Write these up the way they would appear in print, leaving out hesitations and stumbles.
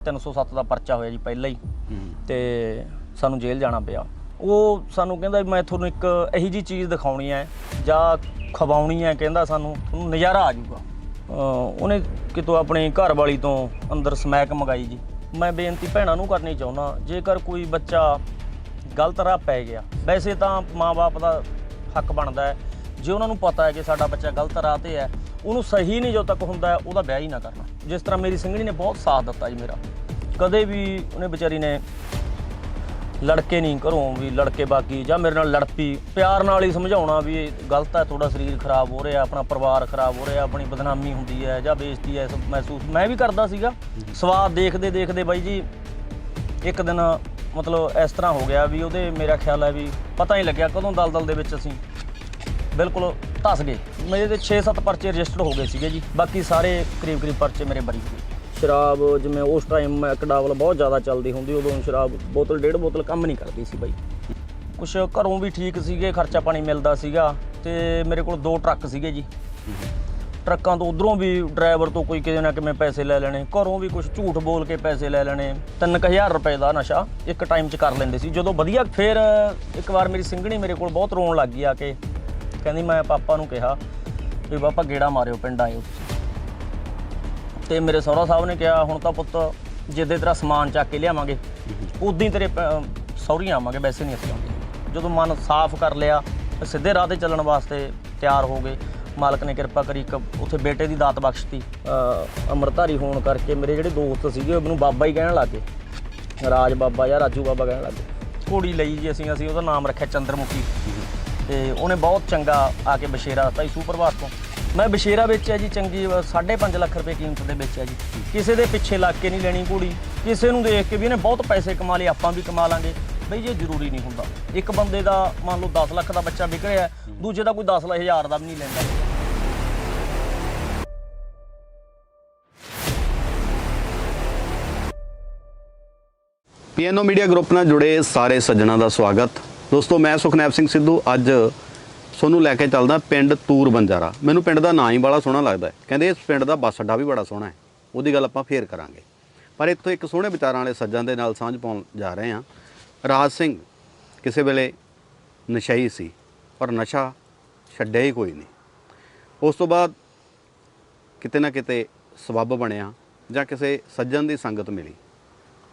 307 ਦਾ ਪਰਚਾ ਹੋਇਆ ਜੀ ਪਹਿਲਾਂ ਹੀ ਤੇ ਸਾਨੂੰ ਜੇਲ੍ਹ ਜਾਣਾ ਪਿਆ। ਉਹ ਸਾਨੂੰ ਕਹਿੰਦਾ ਮੈਂ ਤੁਹਾਨੂੰ ਇੱਕ ਇਹੀ ਜੀ ਚੀਜ਼ ਦਿਖਾਉਣੀ ਹੈ ਜਾਂ ਖਵਾਉਣੀ ਹੈ, ਕਹਿੰਦਾ ਸਾਨੂੰ ਤੁਹਾਨੂੰ ਨਜ਼ਾਰਾ ਆ ਜਾਊਗਾ। ਉਹਨੇ ਕਿਤੋਂ ਆਪਣੀ ਘਰ ਵਾਲੀ ਤੋਂ ਅੰਦਰ ਸਮੈਕ ਮੰਗਾਈ ਜੀ। ਮੈਂ ਬੇਨਤੀ ਭੈਣਾਂ ਨੂੰ ਕਰਨੀ ਚਾਹੁੰਦਾ, ਜੇਕਰ ਕੋਈ ਬੱਚਾ ਗਲਤ ਰਾਹ ਪੈ ਗਿਆ, ਵੈਸੇ ਤਾਂ ਮਾਂ-ਬਾਪ ਦਾ ਹੱਕ ਬਣਦਾ ਹੈ, ਜੇ ਉਹਨਾਂ ਨੂੰ ਪਤਾ ਹੈ ਕਿ ਸਾਡਾ ਬੱਚਾ ਗਲਤ ਰਾਹ ਤੇ ਹੈ, ਉਹਨੂੰ ਸਹੀ ਨਹੀਂ ਜੋ ਤੱਕ ਹੁੰਦਾ ਉਹਦਾ ਵਿਆਹ ਹੀ ਨਾ ਕਰਨਾ। ਜਿਸ ਤਰ੍ਹਾਂ ਮੇਰੀ ਸਿੰਘਣੀ ਨੇ ਬਹੁਤ ਸਾਥ ਦਿੱਤਾ ਜੀ ਮੇਰਾ, ਕਦੇ ਵੀ ਉਹਨੇ ਵਿਚਾਰੀ ਨੇ ਲੜਕੇ ਨਹੀਂ ਘਰੋਂ ਵੀ ਲੜਕੇ ਬਾਕੀ ਜਾਂ ਮੇਰੇ ਨਾਲ ਲੜ ਪਈ, ਪਿਆਰ ਨਾਲ ਹੀ ਸਮਝਾਉਣਾ ਵੀ ਇਹ ਗਲਤ ਹੈ, ਤੁਹਾਡਾ ਸਰੀਰ ਖਰਾਬ ਹੋ ਰਿਹਾ, ਆਪਣਾ ਪਰਿਵਾਰ ਖਰਾਬ ਹੋ ਰਿਹਾ, ਆਪਣੀ ਬਦਨਾਮੀ ਹੁੰਦੀ ਹੈ ਜਾਂ ਬੇਇੱਜ਼ਤੀ ਹੈ ਮਹਿਸੂਸ ਮੈਂ ਵੀ ਕਰਦਾ ਸੀਗਾ। ਸਵਾਦ ਦੇਖਦੇ ਦੇਖਦੇ ਬਾਈ ਜੀ ਇੱਕ ਦਿਨ ਮਤਲਬ ਇਸ ਤਰ੍ਹਾਂ ਹੋ ਗਿਆ ਵੀ ਉਹਦੇ ਮੇਰਾ ਖਿਆਲ ਹੈ ਵੀ ਪਤਾ ਹੀ ਲੱਗਿਆ ਕਦੋਂ ਦਲਦਲ ਦੇ ਵਿੱਚ ਅਸੀਂ ਬਿਲਕੁਲ ਧਸ ਗਏ। ਮੇਰੇ ਤੇ 6-7 ਪਰਚੇ ਰਜਿਸਟਰ ਹੋ ਗਏ ਸੀਗੇ ਜੀ, ਬਾਕੀ ਸਾਰੇ ਕਰੀਬ ਪਰਚੇ ਮੇਰੇ ਬਰੀ ਹੋਏ। ਸ਼ਰਾਬ ਜਿਵੇਂ ਉਸ ਟਾਈਮ ਮੈਕਡਾਵਲ ਬਹੁਤ ਜ਼ਿਆਦਾ ਚੱਲਦੀ ਹੁੰਦੀ, ਉਦੋਂ ਸ਼ਰਾਬ ਬੋਤਲ 1.5 ਬੋਤਲ ਕੰਮ ਨਹੀਂ ਕਰਦੀ ਸੀ ਬਾਈ। ਕੁਛ ਘਰੋਂ ਵੀ ਠੀਕ ਸੀਗੇ, ਖਰਚਾ ਪਾਣੀ ਮਿਲਦਾ ਸੀਗਾ ਤੇ ਮੇਰੇ ਕੋਲ 2 ਟਰੱਕ ਸੀਗੇ ਜੀ। ਟਰੱਕਾਂ ਤੋਂ ਉਧਰੋਂ ਵੀ ਡਰਾਈਵਰ ਤੋਂ ਕੋਈ ਕਿਤੇ ਨਾ ਕਿਵੇਂ ਪੈਸੇ ਲੈ ਲੈਣੇ, ਘਰੋਂ ਵੀ ਕੁਝ ਝੂਠ ਬੋਲ ਕੇ ਪੈਸੇ ਲੈ ਲੈਣੇ। 3000 ਰੁਪਏ ਦਾ ਨਸ਼ਾ ਇੱਕ ਟਾਈਮ 'ਚ ਕਰ ਲੈਂਦੇ ਸੀ ਜਦੋਂ ਵਧੀਆ। ਫਿਰ ਇੱਕ ਵਾਰ ਮੇਰੀ ਸਿੰਘਣੀ ਮੇਰੇ ਕੋਲ ਬਹੁਤ ਰੋਣ ਲੱਗ ਗਈ ਆ ਕੇ, ਕਹਿੰਦੀ ਮੈਂ ਪਾਪਾ ਨੂੰ ਕਿਹਾ ਵੀ ਪਾਪਾ ਗੇੜਾ ਮਾਰਿਓ ਪਿੰਡ ਆਇਓ ਤੁਸੀਂ। ਤੇ ਮੇਰੇ ਸਹੁਰਾ ਸਾਹਿਬ ਨੇ ਕਿਹਾ ਹੁਣ ਤਾਂ ਪੁੱਤ ਜਿੱਦੇ ਤੇਰਾ ਸਮਾਨ ਚੱਕ ਕੇ ਲਿਆਵਾਂਗੇ ਉਦੋਂ ਹੀ ਤੇਰੇ ਸਹੁਰੀਆਂ ਆਵਾਂਗੇ, ਵੈਸੇ ਨਹੀਂ ਅਸੀਂ ਆਉਂਦੇ। ਜਦੋਂ ਮਨ ਸਾਫ਼ ਕਰ ਲਿਆ ਸਿੱਧੇ ਰਾਹ ਤੇ ਚੱਲਣ ਵਾਸਤੇ ਤਿਆਰ ਹੋ ਗਏ। ਮਾਲਕ ਨੇ ਕਿਰਪਾ ਕਰੀ, ਇੱਕ ਉੱਥੇ ਬੇਟੇ ਦੀ ਦਾਤ ਬਖਸ਼ਤੀ। ਅੰਮ੍ਰਿਤਧਾਰੀ ਹੋਣ ਕਰਕੇ ਮੇਰੇ ਜਿਹੜੇ ਦੋਸਤ ਸੀਗੇ ਉਹ ਮੈਨੂੰ ਬਾਬਾ ਹੀ ਕਹਿਣ ਲੱਗ ਗਏ, ਰਾਜ ਬਾਬਾ ਜਾਂ ਰਾਜੂ ਬਾਬਾ ਕਹਿਣ ਲੱਗ ਗਏ। ਘੋੜੀ ਲਈ ਜੀ ਅਸੀਂ ਉਹਦਾ ਨਾਮ ਰੱਖਿਆ ਚੰਦਰਮੁਖੀ। ਤੇ ਉਹਨੇ ਬਹੁਤ ਚੰਗਾ ਆ ਕੇ ਬਸ਼ੇਰਾ ਦਿੱਤਾ ਜੀ ਸੁਪਰਭਾਤ ਤੋਂ। ਮੈਂ ਬਸ਼ੇਰਾ ਵੇਚਿਆ ਜੀ ਚੰਗੀ 5.5 ਲੱਖ ਰੁਪਏ ਕੀਮਤ ਦੇ ਵੇਚਿਆ ਜੀ। ਕਿਸੇ ਦੇ ਪਿੱਛੇ ਲੱਗ ਕੇ ਨਹੀਂ ਲੈਣੀ ਘੋੜੀ, ਕਿਸੇ ਨੂੰ ਦੇਖ ਕੇ ਵੀ ਇਹਨੇ ਬਹੁਤ ਪੈਸੇ ਕਮਾ ਲਏ ਆਪਾਂ ਵੀ ਕਮਾ ਲਾਂਗੇ ਬਈ, ਇਹ ਜ਼ਰੂਰੀ ਨਹੀਂ ਹੁੰਦਾ। ਇੱਕ ਬੰਦੇ ਦਾ ਮੰਨ ਲਓ 10 ਲੱਖ ਦਾ ਬੱਚਾ ਵਿਕ ਰਿਹਾ, ਦੂਜੇ ਦਾ ਕੋਈ 10,000 ਦਾ ਵੀ ਨਹੀਂ ਲੈਂਦਾ। ਪੀਐਨਓ ਮੀਡੀਆ ਗਰੁੱਪ ਨਾਲ ਜੁੜੇ ਸਾਰੇ ਸੱਜਣਾਂ ਦਾ ਸਵਾਗਤ। ਦੋਸਤੋ ਮੈਂ ਸੁਖਨੈਬ ਸਿੰਘ ਸਿੱਧੂ ਅੱਜ ਤੁਹਾਨੂੰ ਲੈ ਕੇ ਚੱਲਦਾ ਪਿੰਡ ਤੂਰ ਬੰਜਾਰਾ। ਮੈਨੂੰ ਪਿੰਡ ਦਾ ਨਾਂ ਹੀ ਬੜਾ ਸੋਹਣਾ ਲੱਗਦਾ ਹੈ, ਕਹਿੰਦੇ ਇਸ ਪਿੰਡ ਦਾ ਬੱਸ ਅੱਡਾ ਵੀ ਬੜਾ ਸੋਹਣਾ ਹੈ, ਉਹਦੀ ਗੱਲ ਆਪਾਂ ਫੇਰ ਕਰਾਂਗੇ। ਪਰ ਇੱਥੋਂ ਇੱਕ ਸੋਹਣੇ ਵਿਚਾਰਾਂ ਵਾਲੇ ਸੱਜਣ ਦੇ ਨਾਲ ਸਾਂਝ ਪਾਉਣ ਜਾ ਰਹੇ ਹਾਂ। ਰਾਜ ਸਿੰਘ ਕਿਸੇ ਵੇਲੇ ਨਸ਼ਈ ਸੀ ਪਰ ਨਸ਼ਾ ਛੱਡਿਆ ਹੀ ਕੋਈ ਨਹੀਂ। ਉਸ ਤੋਂ ਬਾਅਦ ਕਿਤੇ ਨਾ ਕਿਤੇ ਸਬੱਬ ਬਣਿਆ ਜਾਂ ਕਿਸੇ ਸੱਜਣ ਦੀ ਸੰਗਤ ਮਿਲੀ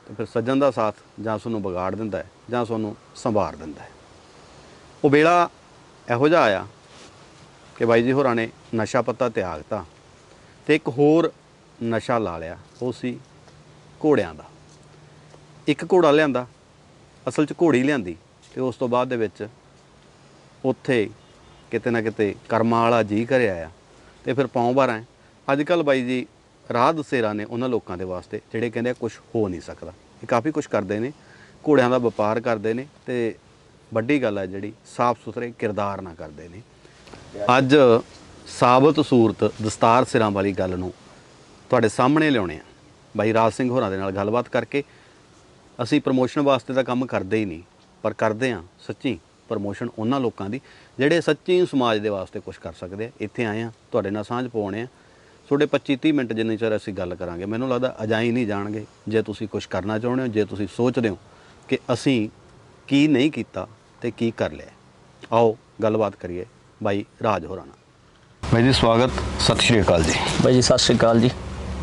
ਤੇ ਫਿਰ ਸੱਜਣ ਦਾ ਸਾਥ ਜਾਂ ਤੁਹਾਨੂੰ ਵਿਗਾੜ ਦਿੰਦਾ ਹੈ ਜਾਂ ਤੁਹਾਨੂੰ ਸੰਭਾਰ ਦਿੰਦਾ ਹੈ। ਉਹ ਵੇਲਾ ਇਹੋ ਜਿਹਾ ਆਇਆ ਕਿ ਬਾਈ ਜੀ ਹੋਰਾਂ ਨੇ ਨਸ਼ਾ ਪੱਤਾ ਤਿਆਗਤਾ ਤੇ ਇੱਕ ਹੋਰ ਨਸ਼ਾ ਲਾ ਲਿਆ, ਉਹ ਸੀ ਘੋੜਿਆਂ ਦਾ। ਇੱਕ ਘੋੜਾ ਲਿਆਂਦਾ, ਅਸਲ 'ਚ ਘੋੜੀ ਲਿਆਂਦੀ ਤੇ ਉਸ ਤੋਂ ਬਾਅਦ ਦੇ ਵਿੱਚ ਉੱਥੇ ਕਿਤੇ ਨਾ ਕਿਤੇ ਕਰਮਾਂ ਵਾਲਾ ਜੀ ਘਰੇ ਆਇਆ ਤੇ ਫਿਰ ਪਾਉਂ ਬਾਰਾਂ। ਅੱਜ ਕੱਲ੍ਹ ਬਾਈ ਜੀ ਰਾਹ ਦਸੇਰਾ ਨੇ ਉਹਨਾਂ ਲੋਕਾਂ ਦੇ ਵਾਸਤੇ ਜਿਹੜੇ ਕਹਿੰਦੇ ਕੁਝ ਹੋ ਨਹੀਂ ਸਕਦਾ। ਇਹ ਕਾਫੀ ਕੁਝ ਕਰਦੇ ਨੇ, ਘੋੜਿਆਂ ਦਾ ਵਪਾਰ ਕਰਦੇ ਨੇ ਤੇ ਵੱਡੀ ਗੱਲ ਹੈ ਜਿਹੜੀ ਸਾਫ਼ ਸੁਥਰੇ ਕਿਰਦਾਰ ਨਾ ਕਰਦੇ ਨੇ। ਅੱਜ ਸਾਬਤ ਸੂਰਤ ਦਸਤਾਰ ਸਿਰਾਂ ਵਾਲੀ ਗੱਲ ਨੂੰ ਤੁਹਾਡੇ ਸਾਹਮਣੇ ਲਿਆਉਣੇ ਆ ਬਾਈ ਰਾਜ ਸਿੰਘ ਹੋਰਾਂ ਦੇ ਨਾਲ ਗੱਲਬਾਤ ਕਰਕੇ। ਅਸੀਂ ਪ੍ਰਮੋਸ਼ਨ ਵਾਸਤੇ ਤਾਂ ਕੰਮ ਕਰਦੇ ਹੀ ਨਹੀਂ, ਪਰ ਕਰਦੇ ਹਾਂ ਸੱਚੀ ਪ੍ਰਮੋਸ਼ਨ ਉਹਨਾਂ ਲੋਕਾਂ ਦੀ ਜਿਹੜੇ ਸੱਚੀ ਸਮਾਜ ਦੇ ਵਾਸਤੇ ਕੁਝ ਕਰ ਸਕਦੇ ਆ। ਇੱਥੇ ਆਏ ਆ ਤੁਹਾਡੇ ਨਾਲ ਸਾਂਝ ਪਾਉਣੇ ਆ। ਤੁਹਾਡੇ 25-30 ਮਿੰਟ ਜਿੰਨੇ ਚਿਰ ਅਸੀਂ ਗੱਲ ਕਰਾਂਗੇ ਮੈਨੂੰ ਲੱਗਦਾ ਅਜਾਈ ਨਹੀਂ ਜਾਣਗੇ ਜੇ ਤੁਸੀਂ ਕੁਝ ਕਰਨਾ ਚਾਹੁੰਦੇ ਹੋ, ਜੇ ਤੁਸੀਂ ਸੋਚਦੇ ਹੋ ਕਿ ਅਸੀਂ ਕੀ ਨਹੀਂ ਕੀਤਾ ਤੇ ਕੀ ਕਰ ਲਿਆ। ਆਓ ਗੱਲਬਾਤ ਕਰੀਏ ਬਾਈ ਰਾਜ ਹੋਰਾਂ ਨਾਲ। ਬਾਈ ਜੀ ਸਵਾਗਤ, ਸਤਿ ਸ਼੍ਰੀ ਅਕਾਲ ਜੀ। ਬਾਈ ਜੀ ਸਤਿ ਸ਼੍ਰੀ ਅਕਾਲ ਜੀ।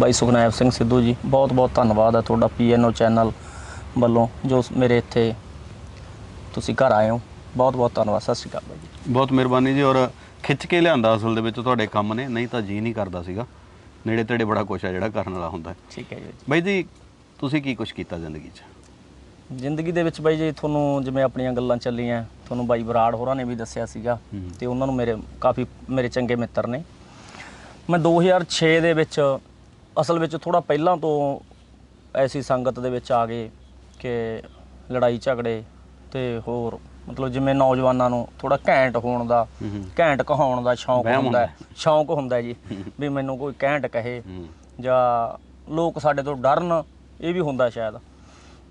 ਬਾਈ ਸੁਖਨੈਬ ਸਿੰਘ ਸਿੱਧੂ ਜੀ, ਬਹੁਤ ਬਹੁਤ ਧੰਨਵਾਦ ਹੈ ਤੁਹਾਡਾ ਪੀਐਨਓ ਚੈਨਲ ਵੱਲੋਂ ਜੋ ਮੇਰੇ ਇੱਥੇ ਤੁਸੀਂ ਘਰ ਆਏ ਹੋ, ਬਹੁਤ ਬਹੁਤ ਧੰਨਵਾਦ। ਸਤਿ ਸ਼੍ਰੀ ਅਕਾਲ ਬਾਈ ਜੀ। ਬਹੁਤ ਮਿਹਰਬਾਨੀ ਜੀ। ਔਰ ਖਿੱਚ ਕੇ ਲਿਆਂਦਾ ਅਸਲ ਦੇ ਵਿੱਚ ਤੁਹਾਡੇ ਕੰਮ ਨੇ, ਨਹੀਂ ਤਾਂ ਜੀ ਨਹੀਂ ਕਰਦਾ ਸੀਗਾ। ਨੇੜੇ ਤੇੜੇ ਬੜਾ ਕੁਛ ਹੈ ਜਿਹੜਾ ਕਰਨ ਵਾਲਾ ਹੁੰਦਾ। ਠੀਕ ਹੈ ਜੀ। ਬਾਈ ਜੀ ਤੁਸੀਂ ਕੀ ਕੁਛ ਕੀਤਾ ਜ਼ਿੰਦਗੀ 'ਚ? ਜ਼ਿੰਦਗੀ ਦੇ ਵਿੱਚ ਬਾਈ ਜੀ ਤੁਹਾਨੂੰ ਜਿਵੇਂ ਆਪਣੀਆਂ ਗੱਲਾਂ ਚੱਲੀਆਂ, ਤੁਹਾਨੂੰ ਬਾਈ ਬਰਾੜ ਹੋਰਾਂ ਨੇ ਵੀ ਦੱਸਿਆ ਸੀਗਾ ਤੇ ਉਹਨਾਂ ਨੂੰ ਕਾਫੀ ਮੇਰੇ ਚੰਗੇ ਮਿੱਤਰ ਨੇ। ਮੈਂ 2006 ਦੇ ਵਿੱਚ ਅਸਲ ਵਿੱਚ ਥੋੜ੍ਹਾ ਪਹਿਲਾਂ ਤੋਂ ਐਸੀ ਸੰਗਤ ਦੇ ਵਿੱਚ ਆ ਗਏ ਕਿ ਲੜਾਈ ਝਗੜੇ ਤੇ ਹੋਰ ਮਤਲਬ ਜਿਵੇਂ ਨੌਜਵਾਨਾਂ ਨੂੰ ਥੋੜ੍ਹਾ ਘੈਂਟ ਹੋਣ ਦਾ, ਘੈਂਟ ਕਹਾਉਣ ਦਾ ਸ਼ੌਂਕ ਹੁੰਦਾ ਜੀ, ਵੀ ਮੈਨੂੰ ਕੋਈ ਘੈਂਟ ਕਹੇ ਜਾਂ ਲੋਕ ਸਾਡੇ ਤੋਂ ਡਰਨ, ਇਹ ਵੀ ਹੁੰਦਾ ਸ਼ਾਇਦ।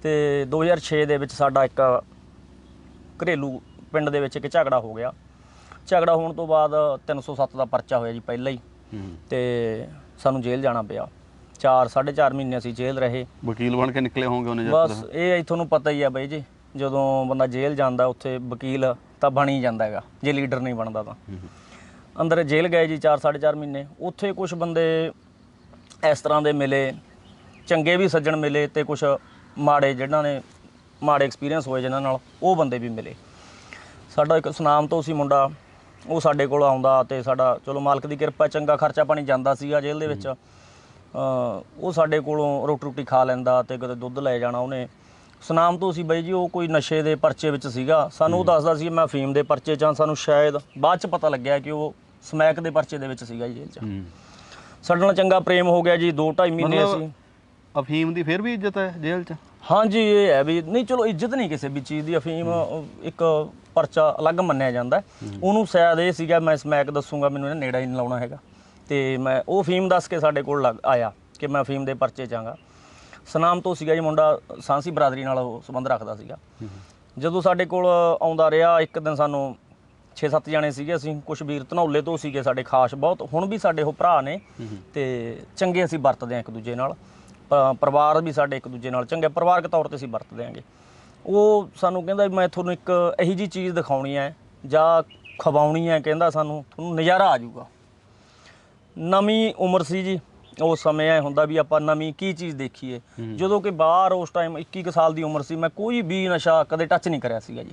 ਤੇ 2006 ਦੇ ਵਿੱਚ ਸਾਡਾ ਇੱਕ ਘਰੇਲੂ ਪਿੰਡ ਦੇ ਵਿੱਚ ਇੱਕ ਝਗੜਾ ਹੋ ਗਿਆ। ਝਗੜਾ ਹੋਣ ਤੋਂ ਬਾਅਦ 307 ਦਾ ਪਰਚਾ ਹੋਇਆ ਜੀ ਪਹਿਲਾਂ ਹੀ ਤੇ ਸਾਨੂੰ ਜੇਲ੍ਹ ਜਾਣਾ ਪਿਆ। 4 4.5 ਮਹੀਨੇ ਅਸੀਂ ਜੇਲ੍ਹ ਰਹੇ। ਵਕੀਲ ਬਣ ਕੇ ਨਿਕਲੇ ਹੋਵੋਗੇ ਉਹਨੇ ਬਸ ਇਹ ਤੁਹਾਨੂੰ ਪਤਾ ਹੀ ਆ ਬਾਈ ਜੀ, ਜਦੋਂ ਬੰਦਾ ਜੇਲ੍ਹ ਜਾਂਦਾ ਉੱਥੇ ਵਕੀਲ ਤਾਂ ਬਣ ਹੀ ਜਾਂਦਾ ਹੈਗਾ, ਜੇ ਲੀਡਰ ਨਹੀਂ ਬਣਦਾ ਤਾਂ। ਅੰਦਰ ਜੇਲ੍ਹ ਗਏ ਜੀ 4 4.5 ਮਹੀਨੇ। ਉੱਥੇ ਕੁਝ ਬੰਦੇ ਇਸ ਤਰ੍ਹਾਂ ਦੇ ਮਿਲੇ, ਚੰਗੇ ਵੀ ਸੱਜਣ ਮਿਲੇ ਤੇ ਕੁਝ ਮਾੜੇ, ਜਿਹਨਾਂ ਨੇ ਮਾੜੇ ਐਕਸਪੀਰੀਅੰਸ ਹੋਏ ਜਿਨ੍ਹਾਂ ਨਾਲ, ਉਹ ਬੰਦੇ ਵੀ ਮਿਲੇ। ਸਾਡਾ ਇੱਕ ਸੁਨਾਮ ਤੋਂ ਸੀ ਮੁੰਡਾ, ਉਹ ਸਾਡੇ ਕੋਲ ਆਉਂਦਾ ਤੇ ਸਾਡਾ ਚਲੋ ਮਾਲਕ ਦੀ ਕਿਰਪਾ ਚੰਗਾ ਖਰਚਾ ਪਾਣੀ ਜਾਂਦਾ ਸੀਗਾ ਜੇਲ੍ਹ ਦੇ ਵਿੱਚ। ਉਹ ਸਾਡੇ ਕੋਲੋਂ ਰੋਟੀ ਰੋਟੀ ਖਾ ਲੈਂਦਾ ਤੇ ਕਦੇ ਦੁੱਧ ਲੈ ਜਾਣਾ ਉਹਨੇ। ਸੁਨਾਮ ਤੋਂ ਸੀ ਬਾਈ ਜੀ, ਉਹ ਕੋਈ ਨਸ਼ੇ ਦੇ ਪਰਚੇ ਵਿੱਚ ਸੀਗਾ। ਸਾਨੂੰ ਉਹ ਦੱਸਦਾ ਸੀ ਮੈਂ ਅਫੀਮ ਦੇ ਪਰਚੇ 'ਚ, ਸਾਨੂੰ ਸ਼ਾਇਦ ਬਾਅਦ 'ਚ ਪਤਾ ਲੱਗਿਆ ਕਿ ਉਹ ਸਮੈਕ ਦੇ ਪਰਚੇ ਦੇ ਵਿੱਚ ਸੀਗਾ ਜੀ ਜੇਲ੍ਹ 'ਚ। ਸਾਡੇ ਨਾਲ ਚੰਗਾ ਪ੍ਰੇਮ ਹੋ ਗਿਆ ਜੀ, 2 2.5 ਮਹੀਨੇ ਅਸੀਂ। ਅਫੀਮ ਦੀ ਫਿਰ ਵੀ ਇੱਜ਼ਤ ਹੈ ਜੇਲ੍ਹ 'ਚ? ਹਾਂਜੀ, ਇਹ ਹੈ ਵੀ ਨਹੀਂ ਚਲੋ ਇੱਜ਼ਤ ਨਹੀਂ ਕਿਸੇ ਵੀ ਚੀਜ਼ ਦੀ। ਅਫੀਮ ਇੱਕ ਪਰਚਾ ਅਲੱਗ ਮੰਨਿਆ ਜਾਂਦਾ। ਉਹਨੂੰ ਸ਼ਾਇਦ ਇਹ ਸੀਗਾ ਮੈਂ ਸਮੈਕ ਦੱਸੂਗਾ, ਮੈਨੂੰ ਇਹਨੇ ਨੇੜਾ ਹੀ ਨਹੀਂ ਲਾਉਣਾ ਹੈਗਾ, ਤੇ ਮੈਂ ਉਹ ਅਫੀਮ ਦੱਸ ਕੇ ਸਾਡੇ ਕੋਲ ਆਇਆ ਕਿ ਮੈਂ ਅਫੀਮ ਦੇ ਪਰਚੇ 'ਚ ਆਂਗਾ। ਸੁਨਾਮ ਤੋਂ ਸੀਗਾ ਜੀ ਮੁੰਡਾ, ਸਾਂਸੀ ਬਰਾਦਰੀ ਨਾਲ ਉਹ ਸੰਬੰਧ ਰੱਖਦਾ ਸੀਗਾ। ਜਦੋਂ ਸਾਡੇ ਕੋਲ ਆਉਂਦਾ ਰਿਹਾ, ਇੱਕ ਦਿਨ ਸਾਨੂੰ 6-7 ਜਾਣੇ ਸੀਗੇ ਅਸੀਂ, ਕੁਛ ਵੀਰ ਧਨੌਲੇ ਤੋਂ ਸੀਗੇ ਸਾਡੇ ਖਾਸ ਬਹੁਤ, ਹੁਣ ਵੀ ਸਾਡੇ ਉਹ ਭਰਾ ਨੇ ਤੇ ਚੰਗੇ ਅਸੀਂ ਵਰਤਦੇ ਹਾਂ ਇੱਕ ਦੂਜੇ ਨਾਲ। ਪਰਿਵਾਰ ਵੀ ਸਾਡੇ ਇੱਕ ਦੂਜੇ ਨਾਲ ਚੰਗੇ, ਪਰਿਵਾਰਕ ਤੌਰ ਤੇ ਅਸੀਂ ਵਰਤਦੇ ਆਂਗੇ। ਉਹ ਸਾਨੂੰ ਕਹਿੰਦਾ ਵੀ ਮੈਂ ਤੁਹਾਨੂੰ ਇੱਕ ਇਹੋ ਜਿਹੀ ਚੀਜ਼ ਦਿਖਾਉਣੀ ਹੈ ਜਾਂ ਖਵਾਉਣੀ ਹੈ, ਕਹਿੰਦਾ ਸਾਨੂੰ ਤੁਹਾਨੂੰ ਨਜ਼ਾਰਾ ਆ ਜਾਊਗਾ। ਨਵੀਂ ਉਮਰ ਸੀ ਜੀ ਉਸ ਸਮੇਂ, ਐ ਹੁੰਦਾ ਵੀ ਆਪਾਂ ਨਵੀਂ ਕੀ ਚੀਜ਼ ਦੇਖੀਏ। ਜਦੋਂ ਕਿ ਬਾਹਰ ਉਸ ਟਾਈਮ 21 ਸਾਲ ਦੀ ਉਮਰ ਸੀ, ਮੈਂ ਕੋਈ ਵੀ ਨਸ਼ਾ ਕਦੇ ਟੱਚ ਨਹੀਂ ਕਰਿਆ ਸੀਗਾ ਜੀ।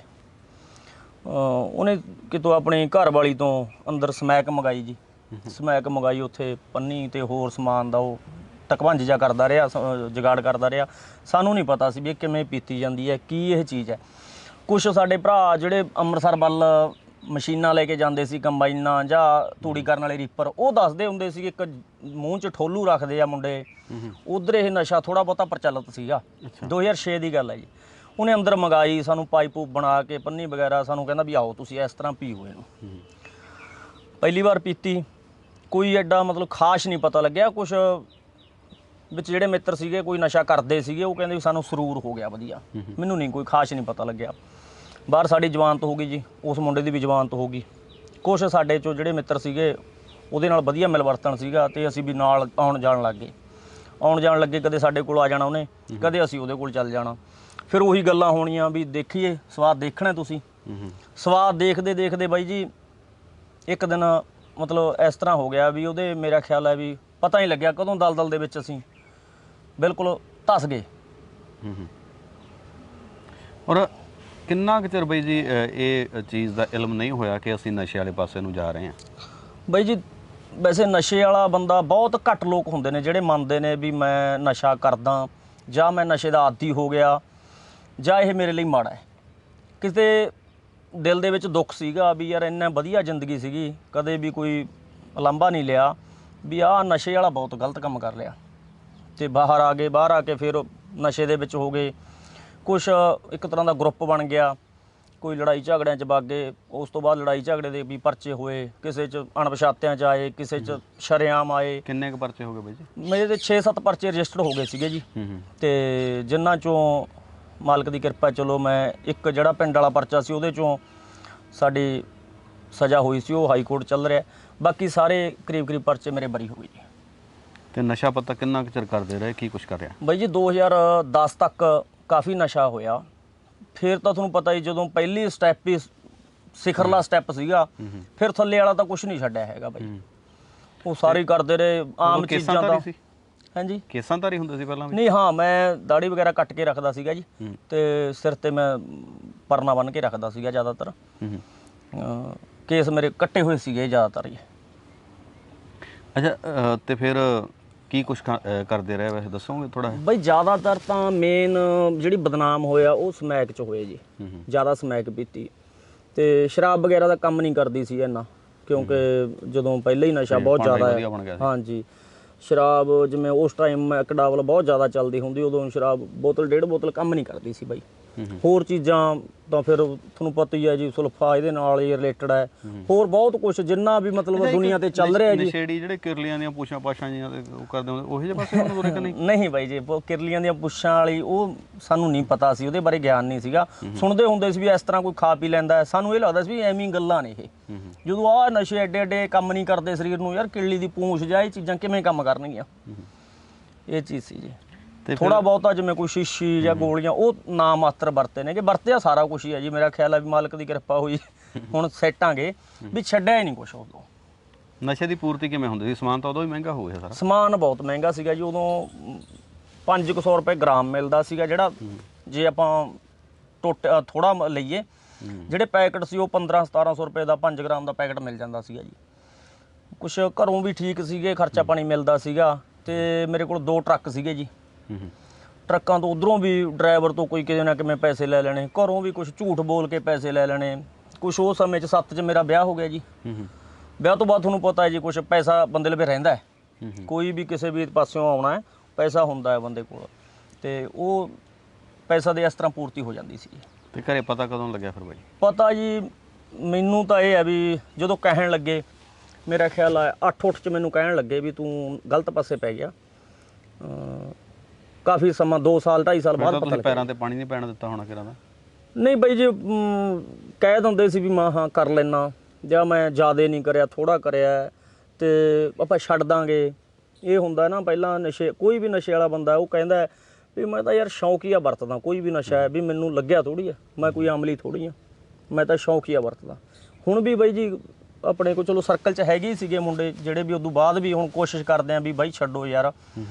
ਉਹਨੇ ਕਿਤੋਂ ਆਪਣੀ ਘਰ ਵਾਲੀ ਤੋਂ ਅੰਦਰ ਸਮੈਕ ਮੰਗਾਈ ਜੀ, ਸਮੈਕ ਮੰਗਾਈ, ਉੱਥੇ ਪੰਨੀ ਤੇ ਹੋਰ ਸਮਾਨ ਦਾ ਉਹ ਟਕਵੰਜ ਜਿਹਾ ਕਰਦਾ ਰਿਹਾ, ਜੁਗਾੜ ਕਰਦਾ ਰਿਹਾ। ਸਾਨੂੰ ਨਹੀਂ ਪਤਾ ਸੀ ਵੀ ਇਹ ਕਿਵੇਂ ਪੀਤੀ ਜਾਂਦੀ ਹੈ, ਕੀ ਇਹ ਚੀਜ਼ ਹੈ। ਕੁਛ ਸਾਡੇ ਭਰਾ ਜਿਹੜੇ ਅੰਮ੍ਰਿਤਸਰ ਵੱਲ ਮਸ਼ੀਨਾਂ ਲੈ ਕੇ ਜਾਂਦੇ ਸੀ, ਕੰਬਾਈਨਾਂ ਜਾਂ ਤੂੜੀ ਕਰਨ ਵਾਲੇ ਰੀਪਰ, ਉਹ ਦੱਸਦੇ ਹੁੰਦੇ ਸੀ ਇੱਕ ਮੂੰਹ 'ਚ ਠੋਲੂ ਰੱਖਦੇ ਆ ਮੁੰਡੇ, ਉਧਰ ਇਹ ਨਸ਼ਾ ਥੋੜ੍ਹਾ ਬਹੁਤਾ ਪ੍ਰਚਲਿਤ ਸੀਗਾ। 2006 ਦੀ ਗੱਲ ਹੈ ਜੀ। ਉਹਨੇ ਅੰਦਰ ਮੰਗਾਈ, ਸਾਨੂੰ ਪਾਈਪ ਪੂਪ ਬਣਾ ਕੇ ਪੰਨੀ ਵਗੈਰਾ, ਸਾਨੂੰ ਕਹਿੰਦਾ ਵੀ ਆਓ ਤੁਸੀਂ ਇਸ ਤਰ੍ਹਾਂ ਪੀਓ ਇਹਨੂੰ। ਪਹਿਲੀ ਵਾਰ ਪੀਤੀ, ਕੋਈ ਐਡਾ ਮਤਲਬ ਖਾਸ ਨਹੀਂ ਪਤਾ ਲੱਗਿਆ। ਕੁਛ ਵਿੱਚ ਜਿਹੜੇ ਮਿੱਤਰ ਸੀਗੇ ਕੋਈ ਨਸ਼ਾ ਕਰਦੇ ਸੀਗੇ, ਉਹ ਕਹਿੰਦੇ ਵੀ ਸਾਨੂੰ ਸਰੂਰ ਹੋ ਗਿਆ ਵਧੀਆ, ਮੈਨੂੰ ਨਹੀਂ ਕੋਈ ਖਾਸ ਨਹੀਂ ਪਤਾ ਲੱਗਿਆ। ਬਾਹਰ ਸਾਡੀ ਜ਼ਮਾਨਤ ਹੋ ਗਈ ਜੀ, ਉਸ ਮੁੰਡੇ ਦੀ ਵੀ ਜ਼ਮਾਨਤ ਹੋ ਗਈ। ਕੁਛ ਸਾਡੇ 'ਚੋਂ ਜਿਹੜੇ ਮਿੱਤਰ ਸੀਗੇ ਉਹਦੇ ਨਾਲ ਵਧੀਆ ਮਿਲਵਰਤਨ ਸੀਗਾ ਤੇ ਅਸੀਂ ਵੀ ਨਾਲ ਆਉਣ ਜਾਣ ਲੱਗ ਗਏ। ਆਉਣ ਜਾਣ ਲੱਗੇ, ਕਦੇ ਸਾਡੇ ਕੋਲ ਆ ਜਾਣਾ ਉਹਨੇ, ਕਦੇ ਅਸੀਂ ਉਹਦੇ ਕੋਲ ਚੱਲ ਜਾਣਾ। ਫਿਰ ਉਹੀ ਗੱਲਾਂ ਹੋਣੀਆਂ ਵੀ ਦੇਖੀਏ, ਸਵਾਦ ਦੇਖਣਾ ਤੁਸੀਂ। ਸਵਾਦ ਦੇਖਦੇ ਦੇਖਦੇ ਬਾਈ ਜੀ ਇੱਕ ਦਿਨ ਮਤਲਬ ਇਸ ਤਰ੍ਹਾਂ ਹੋ ਗਿਆ ਵੀ ਉਹਦੇ, ਮੇਰਾ ਖਿਆਲ ਹੈ ਵੀ ਪਤਾ ਨਹੀਂ ਲੱਗਿਆ ਕਦੋਂ ਦਲਦਲ ਦੇ ਵਿੱਚ ਅਸੀਂ ਬਿਲਕੁਲ ਧਸ ਗਏ। ਔਰ ਕਿੰਨਾ ਕੁ ਚਿਰ ਬਾਈ ਜੀ ਇਹ ਚੀਜ਼ ਦਾ ਇਲਮ ਨਹੀਂ ਹੋਇਆ ਕਿ ਅਸੀਂ ਨਸ਼ੇ ਵਾਲੇ ਪਾਸੇ ਨੂੰ ਜਾ ਰਹੇ ਹਾਂ? ਬਾਈ ਜੀ ਵੈਸੇ ਨਸ਼ੇ ਵਾਲਾ ਬੰਦਾ ਬਹੁਤ ਘੱਟ ਲੋਕ ਹੁੰਦੇ ਨੇ ਜਿਹੜੇ ਮੰਨਦੇ ਨੇ ਵੀ ਮੈਂ ਨਸ਼ਾ ਕਰਦਾ ਜਾਂ ਮੈਂ ਨਸ਼ੇ ਦਾ ਆਦੀ ਹੋ ਗਿਆ ਜਾਂ ਇਹ ਮੇਰੇ ਲਈ ਮਾੜਾ ਹੈ। ਕਿਤੇ ਦਿਲ ਦੇ ਵਿੱਚ ਦੁੱਖ ਸੀਗਾ ਵੀ ਯਾਰ ਇੰਨਾ ਵਧੀਆ ਜ਼ਿੰਦਗੀ ਸੀਗੀ, ਕਦੇ ਵੀ ਕੋਈ ਉਲਾਂਭਾ ਨਹੀਂ ਲਿਆ ਵੀ ਆਹ ਨਸ਼ੇ ਵਾਲਾ ਬਹੁਤ ਗਲਤ ਕੰਮ ਕਰ ਲਿਆ। ਤੇ ਬਾਹਰ ਆ ਗਏ, ਬਾਹਰ ਆ ਕੇ ਫਿਰ ਨਸ਼ੇ ਦੇ ਵਿੱਚ ਹੋ ਗਏ। ਕੁਛ ਇੱਕ ਤਰ੍ਹਾਂ ਦਾ ਗਰੁੱਪ ਬਣ ਗਿਆ, ਕੋਈ ਲੜਾਈ ਝਗੜਿਆਂ 'ਚ ਵਗ ਗਏ। ਉਸ ਤੋਂ ਬਾਅਦ ਲੜਾਈ ਝਗੜੇ ਦੇ ਵੀ ਪਰਚੇ ਹੋਏ, ਕਿਸੇ 'ਚ ਅਣਪਛਾਤਿਆਂ 'ਚ ਆਏ, ਕਿਸੇ 'ਚ ਸ਼ਰੇਆਮ ਆਏ। ਕਿੰਨੇ ਕੁ ਪਰਚੇ ਹੋ ਗਏ ਬਾਈ ਜੀ? ਮੇਰੇ ਤੇ 6-7 ਪਰਚੇ ਰਜਿਸਟਰ ਹੋ ਗਏ ਸੀਗੇ ਜੀ। ਤੇ ਜਿਨ੍ਹਾਂ 'ਚੋਂ ਮਾਲਕ ਦੀ ਕਿਰਪਾ, ਚਲੋ ਮੈਂ ਇੱਕ ਜਿਹੜਾ ਪਿੰਡ ਵਾਲਾ ਪਰਚਾ ਸੀ ਉਹਦੇ 'ਚੋਂ ਸਾਡੀ ਸਜ਼ਾ ਹੋਈ ਸੀ, ਉਹ ਹਾਈ ਕੋਰਟ ਚੱਲ ਰਿਹਾ। ਬਾਕੀ ਸਾਰੇ ਕਰੀਬ ਪਰਚੇ ਮੇਰੇ ਬਰੀ ਹੋ ਗਏ ਜੀ। ਤੇ ਨਸ਼ਾ ਪੱਤਾ ਕਿੰਨਾ ਕੁ ਚਿਰ ਕਰਦੇ ਰਹੇ, ਕੀ ਕੁਛ ਕਰ ਰਿਹਾ ਬਾਈ ਜੀ? 2010 ਤੱਕ ਕਾਫੀ ਨਸ਼ਾ ਹੋਇਆ। ਫਿਰ ਤਾਂ ਤੁਹਾਨੂੰ ਪਤਾ ਹੀ, ਜਦੋਂ ਪਹਿਲੀ ਸਟੈਪ ਹੀ ਸਿਖਰਲਾ ਸਟੈਪ ਸੀਗਾ, ਫਿਰ ਥੱਲੇ ਵਾਲਾ ਤਾਂ ਕੁਝ ਨਹੀਂ ਛੱਡਿਆ ਹੈਗਾ ਬਾਈ। ਉਹ ਸਾਰੇ ਕਰਦੇ ਰਹੇ ਆਮ ਚੀਜ਼ਾਂ ਦਾ। ਹਾਂਜੀ, ਕੇਸਾਂਧਾਰੀ ਹੁੰਦੇ ਸੀ ਪਹਿਲਾਂ ਵੀ? ਨਹੀਂ, ਹਾਂ, ਮੈਂ ਦਾੜੀ ਵਗੈਰਾ ਕੱਟ ਕੇ ਰੱਖਦਾ ਸੀਗਾ ਜੀ, ਤੇ ਸਿਰ ਤੇ ਮੈਂ ਪਰਨਾ ਬੰਨ੍ਹ ਕੇ ਰੱਖਦਾ ਸੀਗਾ ਜ਼ਿਆਦਾਤਰ। ਕੇਸ ਮੇਰੇ ਕੱਟੇ ਹੋਏ ਸੀਗੇ ਜ਼ਿਆਦਾਤਰ ਜੀ। ਅੱਛਾ, ਤੇ ਫਿਰ ਕੀ ਕੁਛ ਕਰਦੇ ਰਹੇ ਵੈਸੇ ਦੱਸੋਗੇ ਥੋੜਾ? ਬਈ ਜ਼ਿਆਦਾਤਰ ਤਾਂ ਮੇਨ ਜਿਹੜੀ ਬਦਨਾਮ ਹੋਇਆ ਉਹ ਸਮੈਕ 'ਚ ਹੋਏ ਜੀ। ਜ਼ਿਆਦਾ ਸਮੈਕ ਪੀਤੀ ਤੇ ਸ਼ਰਾਬ ਵਗੈਰਾ ਦਾ ਕੰਮ ਨਹੀਂ ਕਰਦੀ ਸੀ ਇੰਨਾ, ਕਿਉਂਕਿ ਜਦੋਂ ਪਹਿਲਾਂ ਹੀ ਨਸ਼ਾ ਬਹੁਤ ਜ਼ਿਆਦਾ ਹੈ। ਹਾਂਜੀ, ਸ਼ਰਾਬ ਜਿਵੇਂ ਉਸ ਟਾਈਮ ਮੈਕਡਾਵਲ ਬਹੁਤ ਜ਼ਿਆਦਾ ਚੱਲਦੀ ਹੁੰਦੀ, ਉਦੋਂ ਸ਼ਰਾਬ ਬੋਤਲ 1.5 ਬੋਤਲ ਕੰਮ ਨਹੀਂ ਕਰਦੀ ਸੀ ਬਾਈ। ਹੋਰ ਚੀਜ਼ਾਂ ਤਾਂ ਫਿਰ ਤੁਹਾਨੂੰ ਪਤਾ ਹੀ ਹੈ ਜੀ, ਸੁਲਫਾ ਇਹਦੇ ਨਾਲ ਹੀ ਰਿਲੇਟਡ ਹੈ। ਹੋਰ ਬਹੁਤ ਕੁਝ ਜਿੰਨਾ ਵੀ ਮਤਲਬ ਦੁਨੀਆ ਤੇ ਚੱਲ ਰਿਹਾ ਜੀ। ਨਸ਼ੇੜੀ ਜਿਹੜੇ ਕਿਰਲੀਆਂ ਦੀਆਂ ਪੁੱਛਾਂ ਪਾਛਾਂ ਜੀਆਂ ਤੇ ਉਹ ਕਰਦੇ ਹੁੰਦੇ, ਉਹੋ ਜਿਹੇ ਪਾਸੇ ਉਹਨੂੰ ਤੁਰੇ ਕਿ ਨਹੀਂ? ਨਹੀਂ ਬਾਈ ਜੀ, ਕਿਰਲੀਆਂ ਦੀਆਂ ਪੁੱਛਾਂ ਵਾਲੀ ਉਹ ਸਾਨੂੰ ਨਹੀਂ ਪਤਾ ਸੀ, ਉਹਦੇ ਬਾਰੇ ਗਿਆਨ ਨਹੀਂ ਸੀਗਾ। ਸੁਣਦੇ ਹੁੰਦੇ ਸੀ ਵੀ ਇਸ ਤਰ੍ਹਾਂ ਕੋਈ ਖਾ ਪੀ ਲੈਂਦਾ, ਸਾਨੂੰ ਇਹ ਲੱਗਦਾ ਸੀ ਵੀ ਐਵੇਂ ਗੱਲਾਂ ਨੇ ਇਹ। ਜਦੋਂ ਆਹ ਨਸ਼ੇ ਐਡੇ ਐਡੇ ਕੰਮ ਨਹੀਂ ਕਰਦੇ ਸਰੀਰ ਨੂੰ, ਯਾਰ ਕਿਰਲੀ ਦੀ ਪੂੰਛ ਜਾਂ ਇਹ ਚੀਜ਼ਾਂ ਕਿਵੇਂ ਕੰਮ ਕਰਨਗੀਆਂ? ਇਹ ਚੀਜ਼ ਸੀ ਜੀ। ਤੇ ਥੋੜਾ ਬਹੁਤਾ ਜਿਵੇਂ ਕੋਈ ਸ਼ੀਸ਼ੀ ਜਾਂ ਗੋਲੀਆਂ ਉਹ ਨਾ ਮਾਤਰ ਵਰਤੇ ਨੇ, ਕਿ ਵਰਤਿਆ ਸਾਰਾ ਕੁਝ ਹੀ ਹੈ ਜੀ। ਮੇਰਾ ਖਿਆਲ ਹੈ ਵੀ ਮਾਲਕ ਦੀ ਕਿਰਪਾ ਹੋਈ ਹੁਣ ਸੈਟਾਂਗੇ ਵੀ ਛੱਡਿਆ ਹੀ ਨਹੀਂ ਕੁਛ ਉਦੋਂ। ਨਸ਼ੇ ਦੀ ਪੂਰਤੀ ਕਿਵੇਂ ਹੁੰਦੀ ਸੀ? ਸਮਾਨ ਤਾਂ ਉਦੋਂ ਹੀ ਮਹਿੰਗਾ ਹੋ ਗਿਆ ਸਾਰਾ। ਸਮਾਨ ਬਹੁਤ ਮਹਿੰਗਾ ਸੀਗਾ ਜੀ ਉਦੋਂ। 500 ਰੁਪਏ ਗ੍ਰਾਮ ਮਿਲਦਾ ਸੀਗਾ, ਜਿਹੜਾ ਜੇ ਆਪਾਂ ਥੋੜਾ ਲਈਏ। ਜਿਹੜੇ ਪੈਕਟ ਸੀ ਉਹ 1500-1700 ਰੁਪਏ ਦਾ 5 ਗ੍ਰਾਮ ਦਾ ਪੈਕਟ ਮਿਲ ਜਾਂਦਾ ਸੀਗਾ ਜੀ। ਕੁਛ ਘਰੋਂ ਵੀ ਠੀਕ ਸੀਗੇ, ਖਰਚਾ ਪਾਣੀ ਮਿਲਦਾ ਸੀਗਾ। ਤੇ ਮੇਰੇ ਕੋਲ 2 ਟਰੱਕ ਸੀਗੇ ਜੀ। ਟਰੱਕਾਂ ਤੋਂ ਉਧਰੋਂ ਵੀ ਡਰਾਈਵਰ ਤੋਂ ਕੋਈ ਕਿਤੇ ਨਾ ਕਿਵੇਂ ਪੈਸੇ ਲੈ ਲੈਣੇ, ਘਰੋਂ ਵੀ ਕੁਝ ਝੂਠ ਬੋਲ ਕੇ ਪੈਸੇ ਲੈ ਲੈਣੇ। ਕੁਛ ਉਹ ਸਮੇਂ 'ਚ 7 'ਚ ਮੇਰਾ ਵਿਆਹ ਹੋ ਗਿਆ ਜੀ। ਵਿਆਹ ਤੋਂ ਬਾਅਦ ਤੁਹਾਨੂੰ ਪਤਾ ਹੈ ਜੀ, ਕੁਛ ਪੈਸਾ ਬੰਦੇ ਲਵੇ ਰਹਿੰਦਾ ਹੈ। ਕੋਈ ਵੀ ਕਿਸੇ ਵੀ ਪਾਸਿਓਂ ਆਉਣਾ ਹੈ, ਪੈਸਾ ਹੁੰਦਾ ਹੈ ਬੰਦੇ ਕੋਲ, ਤੇ ਉਹ ਪੈਸਾ ਦੇ ਇਸ ਤਰ੍ਹਾਂ ਪੂਰਤੀ ਹੋ ਜਾਂਦੀ ਸੀ। ਤੇ ਘਰੇ ਪਤਾ ਕਦੋਂ ਲੱਗਿਆ ਫਿਰ ਬਾਈ? ਪਤਾ ਜੀ ਮੈਨੂੰ ਤਾਂ ਇਹ ਹੈ ਵੀ ਜਦੋਂ ਕਹਿਣ ਲੱਗੇ, ਮੇਰਾ ਖਿਆਲ ਆ 8-8 'ਚ ਮੈਨੂੰ ਕਹਿਣ ਲੱਗੇ ਵੀ ਤੂੰ ਗਲਤ ਪਾਸੇ ਪੈ ਗਿਆ। ਕਾਫੀ ਸਮਾਂ 2 ਸਾਲ 2.5 ਸਾਲ ਬਾਅਦ ਪਤਾ ਲੱਗਿਆ। ਪੈਰਾਂ ਤੇ ਪਾਣੀ ਨਹੀਂ ਪੈਣ ਦਿੱਤਾ ਹੋਣਾ ਕਿਰਾਂ ਦਾ? ਨਹੀਂ ਬਾਈ ਜੀ, ਕਹਿ ਦਿੰਦੇ ਸੀ ਵੀ ਮੈਂ ਹਾਂ ਕਰ ਲੈਣਾ, ਜਾਂ ਮੈਂ ਜ਼ਿਆਦਾ ਨਹੀਂ ਕਰਿਆ, ਥੋੜਾ ਕਰਿਆ ਤੇ ਆਪਾਂ ਛੱਡ ਦਾਂਗੇ। ਇਹ ਹੁੰਦਾ ਨਾ ਪਹਿਲਾਂ ਨਸ਼ੇ, ਕੋਈ ਵੀ ਨਸ਼ੇ ਵਾਲਾ ਬੰਦਾ ਉਹ ਕਹਿੰਦਾ ਵੀ ਮੈਂ ਤਾਂ ਯਾਰ ਸ਼ੌਕੀਆ ਵਰਤਦਾ ਕੋਈ ਵੀ ਨਸ਼ਾ ਹੈ, ਵੀ ਮੈਨੂੰ ਲੱਗਿਆ ਥੋੜੀ ਆ, ਮੈਂ ਕੋਈ ਅਮਲੀ ਥੋੜੀ ਆ, ਮੈਂ ਤਾਂ ਸ਼ੌਕੀਆ ਵਰਤਦਾ। ਹੁਣ ਵੀ ਬਾਈ ਜੀ ਆਪਣੇ ਕੋਲ ਚਲੋ ਸਰਕਲ 'ਚ ਹੈਗੇ ਹੀ ਸੀਗੇ ਮੁੰਡੇ ਜਿਹੜੇ ਵੀ ਉਦੋਂ ਬਾਅਦ ਵੀ ਹੁਣ ਕੋਸ਼ਿਸ਼ ਕਰਦੇ ਆ ਵੀ ਬਾਈ ਛੱਡੋ ਯਾਰ।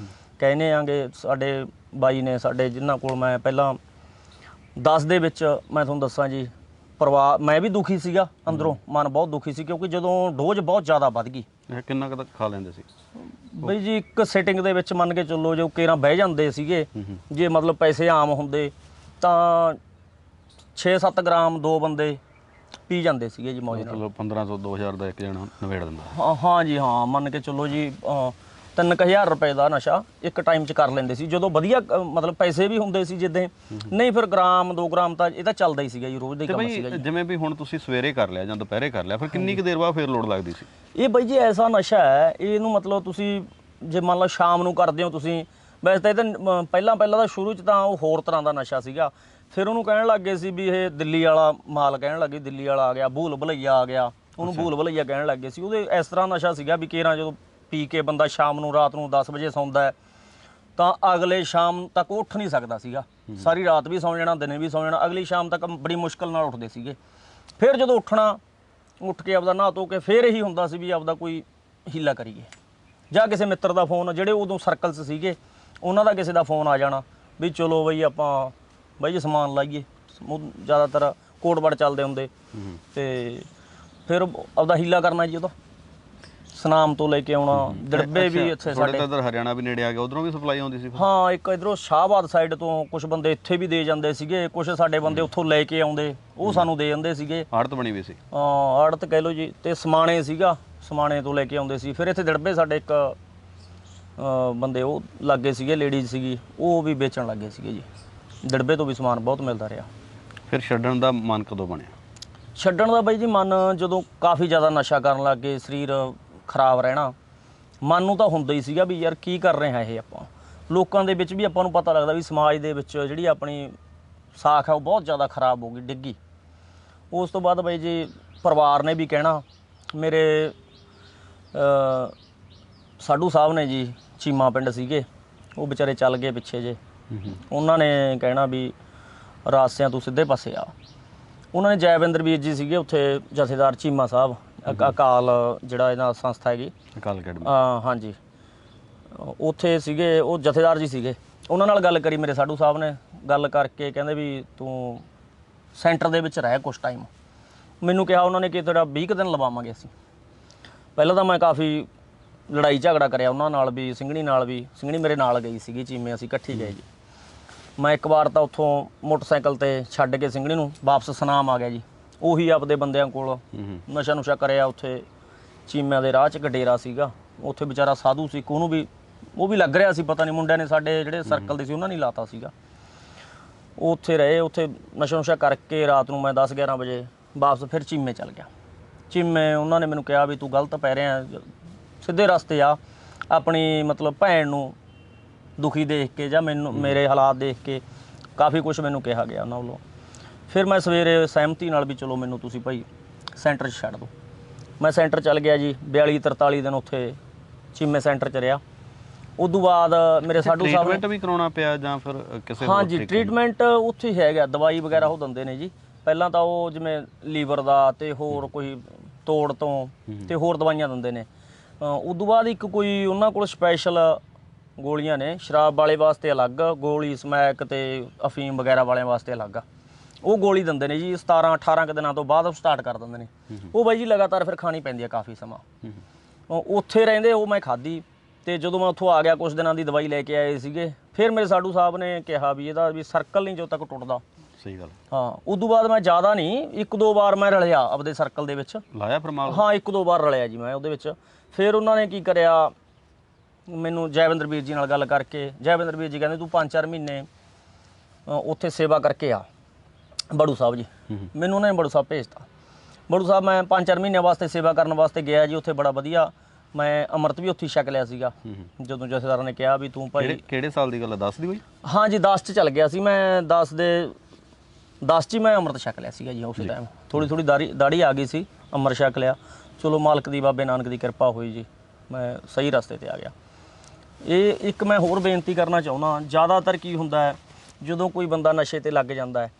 ਕਹਿੰਦੇ ਆਂਗੇ ਸਾਡੇ ਬਾਈ ਨੇ ਸਾਡੇ ਜਿਨ੍ਹਾਂ ਕੋਲ ਮੈਂ ਪਹਿਲਾਂ 10 ਦੇ ਵਿੱਚ ਮੈਂ ਤੁਹਾਨੂੰ ਦੱਸਾਂ ਜੀ, ਪਰਿਵਾਰ ਮੈਂ ਵੀ ਦੁਖੀ ਸੀਗਾ ਅੰਦਰੋਂ, ਮਨ ਬਹੁਤ ਦੁਖੀ ਸੀ, ਕਿਉਂਕਿ ਜਦੋਂ ਡੋਜ਼ ਬਹੁਤ ਜ਼ਿਆਦਾ ਵੱਧ ਗਈ। ਕਿੰਨਾ ਕੁ ਖਾ ਲੈਂਦੇ ਸੀ ਬਈ ਜੀ? ਇੱਕ ਸਿਟਿੰਗ ਦੇ ਵਿੱਚ ਮੰਨ ਕੇ ਚੱਲੋ ਜੋ ਕੇਰਾਂ ਬਹਿ ਜਾਂਦੇ ਸੀਗੇ, ਜੇ ਮਤਲਬ ਪੈਸੇ ਆਮ ਹੁੰਦੇ ਤਾਂ 6-7 ਗ੍ਰਾਮ 2 ਬੰਦੇ ਪੀ ਜਾਂਦੇ ਸੀਗੇ ਜੀ ਮੌਜ ਨਾਲ। ਮਤਲਬ 1500-2000 ਦਾ ਇੱਕ ਜਣਾ ਨਵੇੜ ਦਿੰਦਾ। ਹਾਂ ਜੀ ਹਾਂ, ਮੰਨ ਕੇ ਚੱਲੋ ਜੀ 3000 ਰੁਪਏ ਦਾ ਨਸ਼ਾ ਇੱਕ ਟਾਈਮ 'ਚ ਕਰ ਲੈਂਦੇ ਸੀ, ਜਦੋਂ ਵਧੀਆ ਮਤਲਬ ਪੈਸੇ ਵੀ ਹੁੰਦੇ ਸੀ। ਜਿੱਦਾਂ ਨਹੀਂ ਫਿਰ ਗ੍ਰਾਮ 2 ਗ੍ਰਾਮ ਤਾਂ ਇਹ ਤਾਂ ਚੱਲਦਾ ਹੀ ਸੀਗਾ ਜੀ, ਰੋਜ਼ ਦਾ ਹੀ ਕੰਮ ਸੀਗਾ ਜੀ। ਜਿਵੇਂ ਵੀ ਹੁਣ ਤੁਸੀਂ ਸਵੇਰੇ ਕਰ ਲਿਆ ਜਾਂ ਦੁਪਹਿਰੇ ਕਰ ਲਿਆ, ਫਿਰ ਕਿੰਨੀ ਕੁ ਦੇਰ ਬਾਅਦ ਫਿਰ ਲੋੜ ਲੱਗਦੀ ਸੀ? ਇਹ ਬਾਈ ਜੀ ਐਸਾ ਨਸ਼ਾ ਹੈ, ਇਹਨੂੰ ਮਤਲਬ ਤੁਸੀਂ ਜੇ ਮੰਨ ਲਓ ਸ਼ਾਮ ਨੂੰ ਕਰਦੇ ਹੋ ਤੁਸੀਂ, ਵੈਸੇ ਤਾਂ ਇਹ ਤਾਂ ਪਹਿਲਾਂ ਤਾਂ ਸ਼ੁਰੂ 'ਚ ਤਾਂ ਉਹ ਹੋਰ ਤਰ੍ਹਾਂ ਦਾ ਨਸ਼ਾ ਸੀਗਾ। ਫਿਰ ਉਹਨੂੰ ਕਹਿਣ ਲੱਗ ਗਏ ਸੀ ਵੀ ਇਹ ਦਿੱਲੀ ਵਾਲਾ ਮਾਲ, ਕਹਿਣ ਲੱਗੇ ਦਿੱਲੀ ਵਾਲਾ ਆ ਗਿਆ, ਭੂਲ ਭੁਲਈਆ ਆ ਗਿਆ, ਉਹਨੂੰ ਭੂਲ ਭੁਲਈਆ ਕਹਿਣ ਲੱਗ ਗਏ ਸੀ। ਉਹਦੇ ਇਸ ਤਰ੍ਹਾਂ ਨਸ਼ਾ ਸੀਗਾ ਵੀ ਕੇਰਾਂ ਜਦੋਂ ਪੀ ਕੇ ਬੰਦਾ ਸ਼ਾਮ ਨੂੰ ਰਾਤ ਨੂੰ 10 ਵਜੇ ਸੌਂਦਾ ਹੈ ਤਾਂ ਅਗਲੇ ਸ਼ਾਮ ਤੱਕ ਉੱਠ ਨਹੀਂ ਸਕਦਾ ਸੀਗਾ। ਸਾਰੀ ਰਾਤ ਵੀ ਸੌਂ ਜਾਣਾ, ਦਿਨੇ ਵੀ ਸੌਂ ਜਾਣਾ, ਅਗਲੀ ਸ਼ਾਮ ਤੱਕ ਬੜੀ ਮੁਸ਼ਕਲ ਨਾਲ ਉੱਠਦੇ ਸੀਗੇ। ਫਿਰ ਜਦੋਂ ਉੱਠਣਾ, ਉੱਠ ਕੇ ਆਪਦਾ ਨਹਾ ਧੋ ਕੇ ਫਿਰ ਇਹੀ ਹੁੰਦਾ ਸੀ ਵੀ ਆਪਦਾ ਕੋਈ ਹੀਲਾ ਕਰੀਏ, ਜਾਂ ਕਿਸੇ ਮਿੱਤਰ ਦਾ ਫੋਨ, ਜਿਹੜੇ ਉਦੋਂ ਸਰਕਲ 'ਚ ਸੀਗੇ ਉਹਨਾਂ ਦਾ ਕਿਸੇ ਦਾ ਫੋਨ ਆ ਜਾਣਾ ਵੀ ਚਲੋ ਬਈ ਆਪਾਂ ਬਾਈ ਜੀ ਸਮਾਨ ਲਾਈਏ। ਜ਼ਿਆਦਾਤਰ ਕੋਟਵੜ ਚੱਲਦੇ ਹੁੰਦੇ, ਤੇ ਫਿਰ ਆਪਦਾ ਹੀਲਾ ਕਰਨਾ ਜੀ। ਉਹਦਾ ਸਨਾਮ ਤੋਂ ਲੈ ਕੇ ਆਉਣਾ, ਦੜਬੇ ਵੀ ਇੱਥੇ ਸਾਡੇ ਇੱਧਰ ਹਰਿਆਣਾ ਵੀ ਨੇੜੇ ਆ ਗਿਆ, ਉਧਰੋਂ ਵੀ ਸਪਲਾਈ ਆਉਂਦੀ ਸੀ? ਹਾਂ, ਇੱਕ ਇਧਰੋਂ ਸ਼ਾਹਬਾਦ ਸਾਈਡ ਤੋਂ ਕੁਝ ਬੰਦੇ ਇੱਥੇ ਵੀ ਦੇ ਜਾਂਦੇ ਸੀਗੇ, ਕੁਝ ਸਾਡੇ ਬੰਦੇ ਉੱਥੋਂ ਲੈ ਕੇ ਆਉਂਦੇ, ਉਹ ਸਾਨੂੰ ਦੇ ਜਾਂਦੇ ਸੀਗੇ। ਆੜਤ ਬਣੀ ਵੀ ਸੀ? ਆੜਤ ਕਹਿ ਲਓ ਜੀ। ਤੇ ਸਮਾਣੇ ਸੀਗਾ, ਸਮਾਣੇ ਤੋਂ ਲੈ ਕੇ ਆਉਂਦੇ ਸੀ। ਫਿਰ ਇੱਥੇ ਦੜਬੇ ਸਾਡੇ ਇੱਕ ਬੰਦੇ ਉਹ ਲੱਗੇ ਸੀਗੇ, ਲੇਡੀਜ਼ ਸੀਗੀ, ਉਹ ਵੀ ਵੇਚਣ ਲੱਗੇ ਸੀਗੇ ਜੀ। ਦੜਬੇ ਤੋਂ ਵੀ ਸਮਾਨ ਬਹੁਤ ਮਿਲਦਾ ਰਿਹਾ। ਫਿਰ ਛੱਡਣ ਦਾ ਮਨ ਕਦੋਂ ਬਣਿਆ? ਛੱਡਣ ਦਾ ਬਾਈ ਜੀ ਮਨ ਜਦੋਂ ਕਾਫੀ ਜ਼ਿਆਦਾ ਨਸ਼ਾ ਕਰਨ ਲੱਗ ਗਏ, ਸਰੀਰ ਖਰਾਬ ਰਹਿਣਾ, ਮਨ ਨੂੰ ਤਾਂ ਹੁੰਦਾ ਹੀ ਸੀਗਾ ਵੀ ਯਾਰ ਕੀ ਕਰ ਰਹੇ ਹਾਂ ਇਹ ਆਪਾਂ। ਲੋਕਾਂ ਦੇ ਵਿੱਚ ਵੀ ਆਪਾਂ ਨੂੰ ਪਤਾ ਲੱਗਦਾ ਵੀ ਸਮਾਜ ਦੇ ਵਿੱਚ ਜਿਹੜੀ ਆਪਣੀ ਸਾਖ ਹੈ ਉਹ ਬਹੁਤ ਜ਼ਿਆਦਾ ਖਰਾਬ ਹੋ ਗਈ, ਡਿੱਗੀ। ਉਸ ਤੋਂ ਬਾਅਦ ਬਾਈ ਜੀ ਪਰਿਵਾਰ ਨੇ ਵੀ ਕਹਿਣਾ, ਮੇਰੇ ਸਾਡੂ ਸਾਹਿਬ ਨੇ ਜੀ, ਚੀਮਾ ਪਿੰਡ ਸੀਗੇ, ਉਹ ਵਿਚਾਰੇ ਚੱਲ ਗਏ ਪਿੱਛੇ ਜੇ। ਉਹਨਾਂ ਨੇ ਕਹਿਣਾ ਵੀ ਰਾਸਿਆਂ ਤੋਂ ਸਿੱਧੇ ਪਾਸੇ ਆ। ਉਹਨਾਂ ਨੇ ਜੈਵਿੰਦਰ ਵੀਰ ਜੀ ਸੀਗੇ ਉੱਥੇ ਜਥੇਦਾਰ ਚੀਮਾ ਸਾਹਿਬ, ਅਕਾਲ ਜਿਹੜਾ ਇਹਨਾਂ ਸੰਸਥਾ ਹੈਗੀ, ਅਕਾਲ ਅਕੈਡਮੀ, ਹਾਂਜੀ, ਉੱਥੇ ਸੀਗੇ, ਉਹ ਜਥੇਦਾਰ ਜੀ ਸੀਗੇ। ਉਹਨਾਂ ਨਾਲ ਗੱਲ ਕਰੀ ਮੇਰੇ ਸਾਡੂ ਸਾਹਿਬ ਨੇ, ਗੱਲ ਕਰਕੇ ਕਹਿੰਦੇ ਵੀ ਤੂੰ ਸੈਂਟਰ ਦੇ ਵਿੱਚ ਰਹਿ ਕੁਛ ਟਾਈਮ। ਮੈਨੂੰ ਕਿਹਾ ਉਹਨਾਂ ਨੇ ਕਿ ਤੇਰਾ 20 ਕੁ ਦਿਨ ਲਵਾਵਾਂਗੇ ਅਸੀਂ। ਪਹਿਲਾਂ ਤਾਂ ਮੈਂ ਕਾਫੀ ਲੜਾਈ ਝਗੜਾ ਕਰਿਆ ਉਹਨਾਂ ਨਾਲ ਵੀ, ਸਿੰਘਣੀ ਨਾਲ ਵੀ। ਸਿੰਘਣੀ ਮੇਰੇ ਨਾਲ ਗਈ ਸੀਗੀ ਚੀਮੇ, ਅਸੀਂ ਇਕੱਠੇ ਗਏ ਜੀ। ਮੈਂ ਇੱਕ ਵਾਰ ਤਾਂ ਉੱਥੋਂ ਮੋਟਰਸਾਈਕਲ ਤੇ ਛੱਡ ਕੇ ਸਿੰਘਣੀ ਨੂੰ ਵਾਪਸ ਸਨਾਮ ਆ ਗਿਆ ਜੀ। ਉਹੀ ਆਪਦੇ ਬੰਦਿਆਂ ਕੋਲ ਨਸ਼ਾ ਨੁਸ਼ਾ ਕਰਿਆ। ਉੱਥੇ ਚੀਮਿਆਂ ਦੇ ਰਾਹ 'ਚ ਇੱਕ ਡੇਰਾ ਸੀਗਾ, ਉੱਥੇ ਵਿਚਾਰਾ ਸਾਧੂ ਸੀ, ਉਹਨੂੰ ਵੀ ਉਹ ਵੀ ਲੱਗ ਰਿਹਾ ਸੀ, ਪਤਾ ਨਹੀਂ ਮੁੰਡਿਆਂ ਨੇ ਸਾਡੇ ਜਿਹੜੇ ਸਰਕਲ ਦੇ ਸੀ ਉਹਨਾਂ ਨੇ ਲਾਤਾ ਸੀਗਾ। ਉਹ ਉੱਥੇ ਰਹੇ, ਉੱਥੇ ਨਸ਼ਾ ਨੁਸ਼ਾ ਕਰਕੇ ਰਾਤ ਨੂੰ ਮੈਂ 10-11 ਵਜੇ ਵਾਪਸ ਫਿਰ ਚੀਮੇ ਚੱਲ ਗਿਆ। ਚੀਮੇ ਉਹਨਾਂ ਨੇ ਮੈਨੂੰ ਕਿਹਾ ਵੀ ਤੂੰ ਗਲਤ ਪੈ ਰਿਹਾ, ਸਿੱਧੇ ਰਸਤੇ ਆ। ਆਪਣੀ ਮਤਲਬ ਭੈਣ ਨੂੰ ਦੁਖੀ ਦੇਖ ਕੇ ਜਾਂ ਮੈਨੂੰ ਮੇਰੇ ਹਾਲਾਤ ਦੇਖ ਕੇ ਕਾਫੀ ਕੁਝ ਮੈਨੂੰ ਕਿਹਾ ਗਿਆ ਉਹਨਾਂ ਵੱਲੋਂ। ਫਿਰ ਮੈਂ ਸਵੇਰੇ ਸਹਿਮਤੀ ਨਾਲ ਵੀ ਚਲੋ ਮੈਨੂੰ ਤੁਸੀਂ ਭਾਈ ਸੈਂਟਰ 'ਚ ਛੱਡ ਦਿਓ। ਮੈਂ ਸੈਂਟਰ ਚੱਲ ਗਿਆ ਜੀ। 42-43 ਦਿਨ ਉੱਥੇ ਚੀਮੇ ਸੈਂਟਰ 'ਚ ਰਿਹਾ। ਉਦੋਂ ਬਾਅਦ ਮੇਰੇ ਸਾਡੂ ਸਾਹਿਬ ਟ੍ਰੀਟਮੈਂਟ ਵੀ ਕਰਾਉਣਾ ਪਿਆ ਜਾਂ ਫਿਰ ਕਿਸੇ ਹੋਰ ਹਾਂਜੀ ਟ੍ਰੀਟਮੈਂਟ ਉੱਥੇ ਹੀ ਹੈਗਾ, ਦਵਾਈ ਵਗੈਰਾ ਉਹ ਦਿੰਦੇ ਨੇ ਜੀ। ਪਹਿਲਾਂ ਤਾਂ ਉਹ ਜਿਵੇਂ ਲੀਵਰ ਦਾ ਤੇ ਹੋਰ ਕੋਈ ਤੋੜ ਤੋਂ ਤੇ ਹੋਰ ਦਵਾਈਆਂ ਦਿੰਦੇ ਨੇ। ਉਦੋਂ ਬਾਅਦ ਇੱਕ ਕੋਈ ਉਹਨਾਂ ਕੋਲ ਸਪੈਸ਼ਲ ਗੋਲੀਆਂ ਨੇ, ਸ਼ਰਾਬ ਵਾਲੇ ਵਾਸਤੇ ਅਲੱਗ ਗੋਲੀ, ਸਮੈਕ ਤੇ ਅਫੀਮ ਵਗੈਰਾ ਵਾਲਿਆਂ ਵਾਸਤੇ ਅਲੱਗ ਆ। ਉਹ ਗੋਲੀ ਦਿੰਦੇ ਨੇ ਜੀ 17-18 ਕੁ ਦਿਨਾਂ ਤੋਂ ਬਾਅਦ ਸਟਾਰਟ ਕਰ ਦਿੰਦੇ ਨੇ। ਉਹ ਬਾਈ ਜੀ ਲਗਾਤਾਰ ਫਿਰ ਖਾਣੀ ਪੈਂਦੀ ਆ ਕਾਫੀ ਸਮਾਂ। ਉੱਥੇ ਰਹਿੰਦੇ ਉਹ ਮੈਂ ਖਾਧੀ, ਤੇ ਜਦੋਂ ਮੈਂ ਉੱਥੋਂ ਆ ਗਿਆ ਕੁਝ ਦਿਨਾਂ ਦੀ ਦਵਾਈ ਲੈ ਕੇ ਆਏ ਸੀਗੇ, ਫਿਰ ਮੇਰੇ ਸਾਡੂ ਸਾਹਿਬ ਨੇ ਕਿਹਾ ਵੀ ਇਹਦਾ ਵੀ ਸਰਕਲ ਨਹੀਂ ਜਦੋਂ ਤੱਕ ਟੁੱਟਦਾ। ਸਹੀ ਗੱਲ। ਹਾਂ ਉਦੋਂ ਬਾਅਦ ਮੈਂ ਜ਼ਿਆਦਾ ਨਹੀਂ, 1-2 ਵਾਰ ਮੈਂ ਰਲਿਆ ਆਪਦੇ ਸਰਕਲ ਦੇ ਵਿੱਚ, ਲਾਇਆ ਫਰਮਾਲ। ਹਾਂ 1-2 ਵਾਰ ਰਲਿਆ ਜੀ ਮੈਂ ਉਹਦੇ ਵਿੱਚ। ਫਿਰ ਉਹਨਾਂ ਨੇ ਕੀ ਕਰਿਆ, ਮੈਨੂੰ ਜੈਵਿੰਦਰ ਵੀਰ ਜੀ ਨਾਲ ਗੱਲ ਕਰਕੇ, ਜੈਵਿੰਦਰ ਵੀਰ ਜੀ ਕਹਿੰਦੇ ਤੂੰ 5-4 ਮਹੀਨੇ ਉੱਥੇ ਸੇਵਾ ਕਰਕੇ ਆ ਬੜੂ ਸਾਹਿਬ ਜੀ। ਮੈਨੂੰ ਉਹਨਾਂ ਨੇ ਬੜੂ ਸਾਹਿਬ ਭੇਜਤਾ। ਬੜੂ ਸਾਹਿਬ ਮੈਂ 5-4 ਮਹੀਨਿਆਂ ਵਾਸਤੇ ਸੇਵਾ ਕਰਨ ਵਾਸਤੇ ਗਿਆ ਜੀ। ਉੱਥੇ ਬੜਾ ਵਧੀਆ, ਮੈਂ ਅੰਮ੍ਰਿਤ ਵੀ ਉੱਥੇ ਛਕ ਲਿਆ ਸੀਗਾ। ਜਦੋਂ ਜਥੇਦਾਰਾਂ ਨੇ ਕਿਹਾ ਵੀ ਤੂੰ ਭਾਈ, ਕਿਹੜੇ ਸਾਲ ਦੀ ਗੱਲ ਹੈ, 10 ਦੀ ਹੋਈ? ਹਾਂ ਜੀ 10 'ਚ ਚੱਲ ਗਿਆ ਸੀ ਮੈਂ। 10 'ਚ ਹੀ ਮੈਂ ਅੰਮ੍ਰਿਤ ਛਕ ਲਿਆ ਸੀਗਾ ਜੀ। ਉਸ ਟਾਈਮ ਥੋੜੀ ਦਾੜੀ ਆ ਗਈ ਸੀ, ਅੰਮ੍ਰਿਤ ਛਕ ਲਿਆ। ਚਲੋ ਮਾਲਕ ਦੀ, ਬਾਬੇ ਨਾਨਕ ਦੀ ਕਿਰਪਾ ਹੋਈ ਜੀ, ਮੈਂ ਸਹੀ ਰਸਤੇ ਤੇ ਆ ਗਿਆ। ਇਹ ਇੱਕ ਮੈਂ ਹੋਰ ਬੇਨਤੀ ਕਰਨਾ ਚਾਹੁੰਦਾ, ਜ਼ਿਆਦਾਤਰ ਕੀ ਹੁੰਦਾ ਹੈ ਜਦੋਂ ਕੋਈ ਬੰਦਾ ਨਸ਼ੇ ਤੇ ਲੱਗ ਜਾਂਦਾ ਹੈ,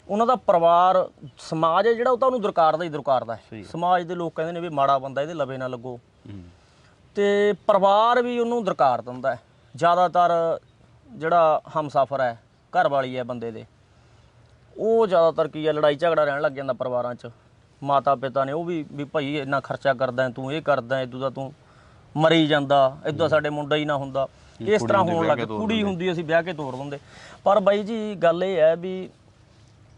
ਉਹਨਾਂ ਦਾ ਪਰਿਵਾਰ, ਸਮਾਜ ਹੈ ਜਿਹੜਾ, ਉਹ ਤਾਂ ਉਹਨੂੰ ਦੁਰਕਾਰਦਾ ਹੀ ਦੁਰਕਾਰਦਾ ਹੈ। ਸਮਾਜ ਦੇ ਲੋਕ ਕਹਿੰਦੇ ਨੇ ਵੀ ਮਾੜਾ ਬੰਦਾ, ਇਹਦੇ ਲਵੇ ਨਾ ਲੱਗੋ, ਤੇ ਪਰਿਵਾਰ ਵੀ ਉਹਨੂੰ ਦੁਰਕਾਰ ਦਿੰਦਾ ਹੈ। ਜ਼ਿਆਦਾਤਰ ਜਿਹੜਾ ਹਮਸਫਰ ਹੈ, ਘਰ ਵਾਲੀ ਹੈ ਬੰਦੇ ਦੇ, ਉਹ ਜ਼ਿਆਦਾਤਰ ਕੀ ਹੈ, ਲੜਾਈ ਝਗੜਾ ਰਹਿਣ ਲੱਗ ਜਾਂਦਾ ਪਰਿਵਾਰਾਂ 'ਚ। ਮਾਤਾ ਪਿਤਾ ਨੇ ਉਹ ਵੀ ਭਾਈ ਇੰਨਾ ਖਰਚਾ ਕਰਦਾ ਤੂੰ, ਇਹ ਕਰਦਾ, ਇਦੋਂ ਦਾ ਤੂੰ ਮਰੀ ਜਾਂਦਾ, ਇਦੋਂ ਸਾਡੇ ਮੁੰਡਾ ਹੀ ਨਾ ਹੁੰਦਾ, ਇਸ ਤਰ੍ਹਾਂ ਹੋਣ ਲੱਗ। ਕੁੜੀ ਹੁੰਦੀ ਅਸੀਂ ਵਿਆਹ ਕੇ ਤੋੜ ਦਿੰਦੇ। ਪਰ ਬਾਈ ਜੀ ਗੱਲ ਇਹ ਹੈ ਵੀ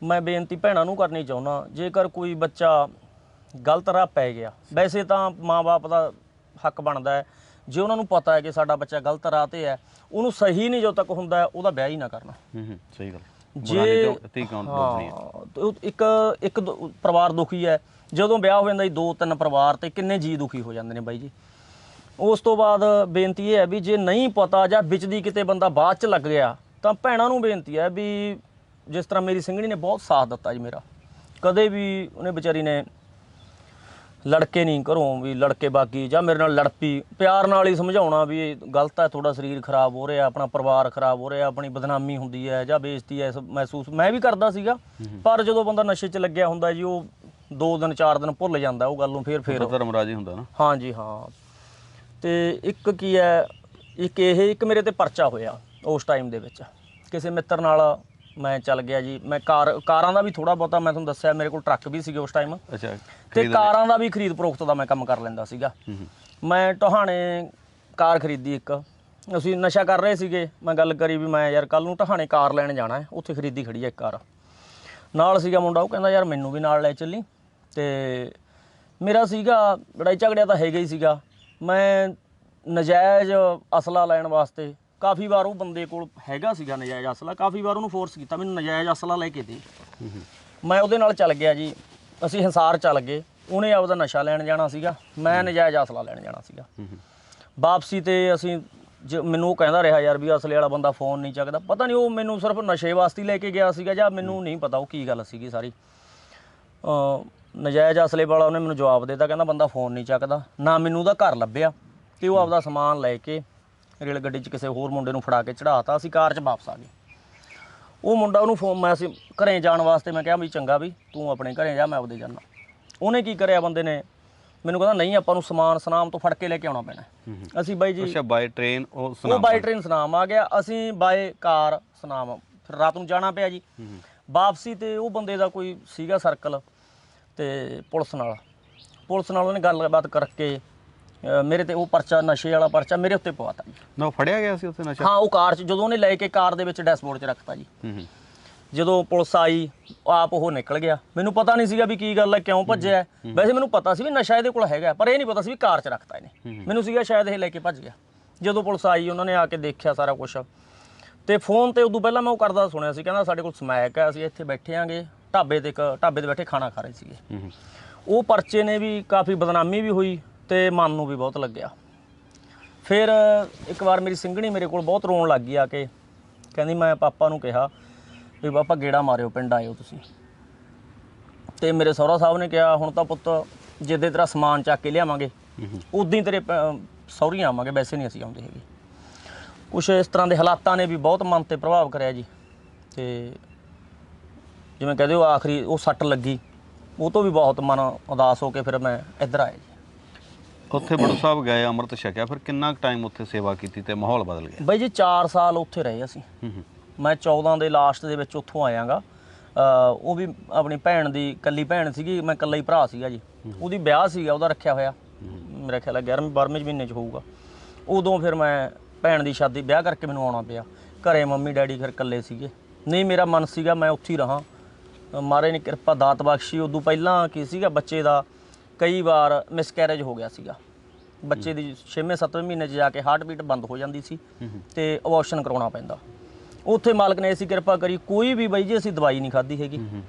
ਮੈਂ ਬੇਨਤੀ ਭੈਣਾਂ ਨੂੰ ਕਰਨੀ ਚਾਹੁੰਦਾ, ਜੇਕਰ ਕੋਈ ਬੱਚਾ ਗਲਤ ਰਾਹ ਪੈ ਗਿਆ, ਵੈਸੇ ਤਾਂ ਮਾਂ-ਬਾਪ ਦਾ ਹੱਕ ਬਣਦਾ ਹੈ, ਜੇ ਉਹਨਾਂ ਨੂੰ ਪਤਾ ਹੈ ਕਿ ਸਾਡਾ ਬੱਚਾ ਗਲਤ ਰਾਹ ਤੇ ਹੈ, ਉਹਨੂੰ ਸਹੀ ਨਹੀਂ ਜਦੋਂ ਤੱਕ ਹੁੰਦਾ ਉਹਦਾ ਵਿਆਹ ਹੀ ਨਾ ਕਰਨਾ। ਸਹੀ ਗੱਲ। ਜੇ ਇੱਕ ਪਰਿਵਾਰ ਦੁਖੀ ਹੈ, ਜਦੋਂ ਵਿਆਹ ਹੋ ਜਾਂਦਾ ਜੀ 2-3 ਪਰਿਵਾਰ ਤੇ ਕਿੰਨੇ ਜੀ ਦੁਖੀ ਹੋ ਜਾਂਦੇ ਨੇ ਬਾਈ ਜੀ। ਉਸ ਤੋਂ ਬਾਅਦ ਬੇਨਤੀ ਇਹ ਹੈ ਵੀ ਜੇ ਨਹੀਂ ਪਤਾ ਜਾਂ ਵਿੱਚ ਦੀ ਕਿਤੇ ਬੰਦਾ ਬਾਅਦ 'ਚ ਲੱਗ ਗਿਆ, ਤਾਂ ਭੈਣਾਂ ਨੂੰ ਬੇਨਤੀ ਹੈ ਵੀ ਜਿਸ ਤਰ੍ਹਾਂ ਮੇਰੀ ਸਿੰਘਣੀ ਨੇ ਬਹੁਤ ਸਾਥ ਦਿੱਤਾ ਜੀ ਮੇਰਾ, ਕਦੇ ਵੀ ਉਹਨੇ ਵਿਚਾਰੀ ਨੇ ਲੜਕੇ ਨਹੀਂ ਘਰੋਂ ਵੀ ਲੜਕੇ ਬਾਕੀ ਜਾਂ ਮੇਰੇ ਨਾਲ ਲੜ ਪਈ, ਪਿਆਰ ਨਾਲ ਹੀ ਸਮਝਾਉਣਾ ਵੀ ਇਹ ਗਲਤ ਹੈ, ਤੁਹਾਡਾ ਸਰੀਰ ਖਰਾਬ ਹੋ ਰਿਹਾ, ਆਪਣਾ ਪਰਿਵਾਰ ਖਰਾਬ ਹੋ ਰਿਹਾ, ਆਪਣੀ ਬਦਨਾਮੀ ਹੁੰਦੀ ਹੈ ਜਾਂ ਬੇਇੱਜ਼ਤੀ ਹੈ ਮਹਿਸੂਸ ਮੈਂ ਵੀ ਕਰਦਾ ਸੀਗਾ। ਪਰ ਜਦੋਂ ਬੰਦਾ ਨਸ਼ੇ 'ਚ ਲੱਗਿਆ ਹੁੰਦਾ ਜੀ, ਉਹ 2 ਦਿਨ 4 ਦਿਨ ਭੁੱਲ ਜਾਂਦਾ ਉਹ ਗੱਲ ਨੂੰ, ਫਿਰ ਧਰਮਰਾਜ ਹੀ ਹੁੰਦਾ ਨਾ। ਹਾਂ ਜੀ ਹਾਂ। ਤੇ ਇੱਕ ਕੀ ਹੈ, ਇੱਕ ਮੇਰੇ ਤੇ ਪਰਚਾ ਹੋਇਆ ਉਸ ਟਾਈਮ ਦੇ ਵਿੱਚ, ਕਿਸੇ ਮਿੱਤਰ ਨਾਲ ਮੈਂ ਚੱਲ ਗਿਆ ਜੀ। ਮੈਂ ਕਾਰਾਂ ਦਾ ਵੀ ਥੋੜਾ ਬਹੁਤਾ, ਮੈਂ ਤੁਹਾਨੂੰ ਦੱਸਿਆ ਮੇਰੇ ਕੋਲ ਟਰੱਕ ਵੀ ਸੀਗੇ ਉਸ ਟਾਈਮ। ਅੱਛਾ। ਤੇ ਕਾਰਾਂ ਦਾ ਵੀ ਖਰੀਦ ਫਰੋਖਤ ਦਾ ਮੈਂ ਕੰਮ ਕਰ ਲੈਂਦਾ ਸੀਗਾ। ਮੈਂ ਟਹਾਣੇ ਕਾਰ ਖਰੀਦੀ ਇੱਕ, ਅਸੀਂ ਨਸ਼ਾ ਕਰ ਰਹੇ ਸੀਗੇ। ਮੈਂ ਗੱਲ ਕਰੀ ਵੀ ਮੈਂ ਯਾਰ ਕੱਲ ਨੂੰ ਟਹਾਣੇ ਕਾਰ ਲੈਣ ਜਾਣਾ ਹੈ, ਉੱਥੇ ਖਰੀਦੀ ਖੜੀ ਹੈ ਇੱਕ ਕਾਰ। ਨਾਲ ਸੀਗਾ ਮੁੰਡਾ, ਉਹ ਕਹਿੰਦਾ ਯਾਰ ਮੈਨੂੰ ਵੀ ਨਾਲ ਲੈ ਚੱਲੀ। ਤੇ ਮੇਰਾ ਸੀਗਾ ਲੜਾਈ ਝਗੜਿਆ ਤਾਂ ਹੈਗਾ ਹੀ ਸੀਗਾ। ਮੈਂ ਨਜਾਇਜ਼ ਅਸਲਾ ਲੈਣ ਵਾਸਤੇ ਕਾਫੀ ਵਾਰ, ਉਹ ਬੰਦੇ ਕੋਲ ਹੈਗਾ ਸੀਗਾ ਨਜਾਇਜ਼ ਅਸਲਾ, ਕਾਫੀ ਵਾਰ ਉਹਨੂੰ ਫੋਰਸ ਕੀਤਾ ਮੈਨੂੰ ਨਜਾਇਜ਼ ਅਸਲਾ ਲੈ ਕੇ ਦੇ। ਮੈਂ ਉਹਦੇ ਨਾਲ ਚੱਲ ਗਿਆ ਜੀ, ਅਸੀਂ ਹਿਸਾਰ ਚੱਲ ਗਏ। ਉਹਨੇ ਆਪਦਾ ਨਸ਼ਾ ਲੈਣ ਜਾਣਾ ਸੀਗਾ, ਮੈਂ ਨਜਾਇਜ਼ ਅਸਲਾ ਲੈਣ ਜਾਣਾ ਸੀਗਾ। ਵਾਪਸੀ ਤੇ ਅਸੀਂ ਮੈਨੂੰ ਉਹ ਕਹਿੰਦਾ ਰਿਹਾ ਯਾਰ ਵੀ ਅਸਲੇ ਵਾਲਾ ਬੰਦਾ ਫੋਨ ਨਹੀਂ ਚੱਕਦਾ। ਪਤਾ ਨਹੀਂ ਉਹ ਮੈਨੂੰ ਸਿਰਫ ਨਸ਼ੇ ਵਾਸਤੇ ਲੈ ਕੇ ਗਿਆ ਸੀਗਾ ਜਾਂ ਮੈਨੂੰ ਨਹੀਂ ਪਤਾ ਉਹ ਕੀ ਗੱਲ ਸੀਗੀ ਸਾਰੀ। ਨਜਾਇਜ਼ ਅਸਲੇ ਵਾਲਾ ਉਹਨੇ ਮੈਨੂੰ ਜਵਾਬ ਦੇ ਦਿੱਤਾ, ਕਹਿੰਦਾ ਬੰਦਾ ਫੋਨ ਨਹੀਂ ਚੱਕਦਾ। ਨਾ ਮੈਨੂੰ ਉਹਦਾ ਘਰ ਲੱਭਿਆ, ਤੇ ਉਹ ਆਪਦਾ ਸਮਾਨ ਲੈ ਕੇ ਰੇਲ ਗੱਡੀ 'ਚ ਕਿਸੇ ਹੋਰ ਮੁੰਡੇ ਨੂੰ ਫੜਾ ਕੇ ਚੜਾਤਾ। ਅਸੀਂ ਕਾਰ 'ਚ ਵਾਪਸ ਆ ਗਏ। ਉਹ ਮੁੰਡਾ, ਉਹਨੂੰ ਫੋਨ, ਮੈਂ ਅਸੀਂ ਘਰੇ ਜਾਣ ਵਾਸਤੇ ਮੈਂ ਕਿਹਾ ਵੀ ਚੰਗਾ ਵੀ ਤੂੰ ਆਪਣੇ ਘਰੇ ਜਾ, ਮੈਂ ਆਪਦੇ ਜਾਣਾ। ਉਹਨੇ ਕੀ ਕਰਿਆ ਬੰਦੇ ਨੇ, ਮੈਨੂੰ ਕਹਿੰਦਾ ਨਹੀਂ ਆਪਾਂ ਨੂੰ ਸਮਾਨ ਸੁਨਾਮ ਤੋਂ ਫੜ ਕੇ ਲੈ ਕੇ ਆਉਣਾ ਪੈਣਾ। ਅਸੀਂ ਬਾਈ ਜੀ ਅੱਛਾ ਬਾਈ ਟ੍ਰੇਨ, ਉਹ ਬਾਈ ਟ੍ਰੇਨ ਸੁਨਾਮ ਆ ਗਿਆ, ਅਸੀਂ ਬਾਏ ਕਾਰ ਸੁਨਾਮ। ਫਿਰ ਰਾਤ ਨੂੰ ਜਾਣਾ ਪਿਆ ਜੀ। ਵਾਪਸੀ ਤੇ ਉਹ ਬੰਦੇ ਦਾ ਕੋਈ ਸੀਗਾ ਸਰਕਲ, ਤੇ ਪੁਲਿਸ ਨਾਲ ਉਹਨੇ ਗੱਲਬਾਤ ਕਰਕੇ ਮੇਰੇ ਤੇ ਉਹ ਪਰਚਾ, ਨਸ਼ੇ ਵਾਲਾ ਪਰਚਾ ਮੇਰੇ ਉੱਤੇ ਪਵਾਤਾ ਜੀ। ਨਾ ਫੜਿਆ ਗਿਆ ਸੀ ਉੱਥੇ ਨਸ਼ਾ? ਹਾਂ, ਉਹ ਕਾਰ 'ਚ ਜਦੋਂ ਉਹਨੇ ਲੈ ਕੇ ਕਾਰ ਦੇ ਵਿੱਚ ਡੈਸ਼ਬੋਰਡ 'ਚ ਰੱਖਤਾ ਜੀ। ਜਦੋਂ ਪੁਲਿਸ ਆਈ ਆਪ ਉਹ ਨਿਕਲ ਗਿਆ। ਮੈਨੂੰ ਪਤਾ ਨਹੀਂ ਸੀਗਾ ਵੀ ਕੀ ਗੱਲ ਹੈ, ਕਿਉਂ ਭੱਜਿਆ। ਵੈਸੇ ਮੈਨੂੰ ਪਤਾ ਸੀ ਵੀ ਨਸ਼ਾ ਇਹਦੇ ਕੋਲ ਹੈਗਾ, ਪਰ ਇਹ ਨਹੀਂ ਪਤਾ ਸੀ ਵੀ ਕਾਰ 'ਚ ਰੱਖਤਾ ਇਹਨੇ। ਮੈਨੂੰ ਸੀਗਾ ਸ਼ਾਇਦ ਇਹ ਲੈ ਕੇ ਭੱਜ ਗਿਆ। ਜਦੋਂ ਪੁਲਿਸ ਆਈ ਉਹਨਾਂ ਨੇ ਆ ਕੇ ਦੇਖਿਆ ਸਾਰਾ ਕੁਛ, ਤੇ ਫੋਨ ਤੇ ਉਦੋਂ ਪਹਿਲਾਂ ਮੈਂ ਉਹ ਕਰਦਾ ਸੁਣਿਆ ਸੀ, ਕਹਿੰਦਾ ਸਾਡੇ ਕੋਲ ਸਮੈਕ ਹੈ, ਅਸੀਂ ਇੱਥੇ ਬੈਠੇ ਆਂਗੇ ਢਾਬੇ ਤੇ ਬੈਠੇ ਖਾਣਾ ਖਾ ਰਹੇ ਸੀਗੇ। ਉਹ ਪਰਚੇ ਨੇ ਵੀ ਕਾਫੀ ਬਦਨਾਮੀ ਵੀ ਹੋਈ ਤੇ ਮਨ ਨੂੰ ਵੀ ਬਹੁਤ ਲੱਗਿਆ। ਫਿਰ ਇੱਕ ਵਾਰ ਮੇਰੀ ਸਿੰਘਣੀ ਮੇਰੇ ਕੋਲ ਬਹੁਤ ਰੋਣ ਲੱਗ ਗਈ ਆ ਕੇ, ਕਹਿੰਦੀ ਮੈਂ ਪਾਪਾ ਨੂੰ ਕਿਹਾ ਵੀ ਪਾਪਾ ਗੇੜਾ ਮਾਰਿਓ, ਪਿੰਡ ਆਇਓ ਤੁਸੀਂ। ਤੇ ਮੇਰੇ ਸਹੁਰਾ ਸਾਹਿਬ ਨੇ ਕਿਹਾ ਹੁਣ ਤਾਂ ਪੁੱਤ ਜਿੱਦੇ ਤੇਰਾ ਸਮਾਨ ਚੱਕ ਕੇ ਲਿਆਵਾਂਗੇ ਉਦੋਂ ਹੀ ਤੇਰੇ ਸਹੁਰੀਆਂ ਆਵਾਂਗੇ, ਵੈਸੇ ਨਹੀਂ ਅਸੀਂ ਆਉਂਦੇ ਹੈਗੇ। ਕੁਛ ਇਸ ਤਰ੍ਹਾਂ ਦੇ ਹਾਲਾਤਾਂ ਨੇ ਵੀ ਬਹੁਤ ਮਨ ਤੇ ਪ੍ਰਭਾਵ ਕਰਿਆ ਜੀ। ਤੇ ਜਿਵੇਂ ਕਹਦੇ ਉਹ ਆਖਰੀ ਉਹ ਸੱਟ ਲੱਗੀ, ਉਹ ਤੋਂ ਵੀ ਬਹੁਤ ਮਨ ਉਦਾਸ ਹੋ ਕੇ ਫਿਰ ਮੈਂ ਇੱਧਰ ਆਇਆ ਜੀ। ਉੱਥੇ ਬੜੂ ਸਾਹਿਬ ਗਏ, ਅੰਮ੍ਰਿਤ ਛਕਿਆ, ਫਿਰ ਕਿੰਨਾ ਟਾਈਮ ਉੱਥੇ ਸੇਵਾ ਕੀਤੀ ਤੇ ਮਾਹੌਲ ਬਦਲ ਗਿਆ? ਬਾਈ ਜੀ 4 ਸਾਲ ਉੱਥੇ ਰਹੇ ਅਸੀਂ। ਮੈਂ 14 ਦੇ ਲਾਸਟ ਦੇ ਵਿੱਚ ਉੱਥੋਂ ਆਇਆਗਾ। ਉਹ ਵੀ ਆਪਣੀ ਭੈਣ ਦੀ ਇਕੱਲੀ ਭੈਣ ਸੀਗੀ, ਮੈਂ ਇਕੱਲਾ ਹੀ ਭਰਾ ਸੀਗਾ ਜੀ। ਉਹਦੀ ਵਿਆਹ ਸੀਗਾ, ਉਹਦਾ ਰੱਖਿਆ ਹੋਇਆ, ਮੇਰਾ ਖਿਆਲ ਹੈ 11ਵੇਂ 12ਵੇਂ ਮਹੀਨੇ 'ਚ ਹੋਊਗਾ। ਉਦੋਂ ਫਿਰ ਮੈਂ ਭੈਣ ਦੀ ਸ਼ਾਦੀ ਵਿਆਹ ਕਰਕੇ ਮੈਨੂੰ ਆਉਣਾ ਪਿਆ। ਘਰੇ ਮੰਮੀ ਡੈਡੀ ਫਿਰ ਇਕੱਲੇ ਸੀਗੇ। ਨਹੀਂ ਮੇਰਾ ਮਨ ਸੀਗਾ ਮੈਂ ਉੱਥੇ ਹੀ ਰਹਾਂ, ਮਹਾਰਾਜ ਨੇ ਕਿਰਪਾ ਦਾਤ ਬਖਸ਼ੀ। ਉਦੋਂ ਪਹਿਲਾਂ ਕੀ ਸੀਗਾ, ਬੱਚੇ ਦਾ ਕਈ ਵਾਰ ਮਿਸਕੈਰੇਜ ਹੋ ਗਿਆ ਸੀਗਾ। ਬੱਚੇ ਦੀ 6ਵੇਂ 7ਵੇਂ ਮਹੀਨੇ 'ਚ ਜਾ ਕੇ ਹਾਰਟ ਬੀਟ ਬੰਦ ਹੋ ਜਾਂਦੀ ਸੀ ਤੇ ਅਬੋਰਸ਼ਨ ਕਰਾਉਣਾ ਪੈਂਦਾ। ਉੱਥੇ ਮਾਲਕ ਨੇ ਐਸੀ ਕਿਰਪਾ ਕਰੀ, ਕੋਈ ਵੀ ਬਾਈ ਜੀ ਅਸੀਂ ਦਵਾਈ ਨਹੀਂ ਖਾਧੀ ਹੈਗੀ।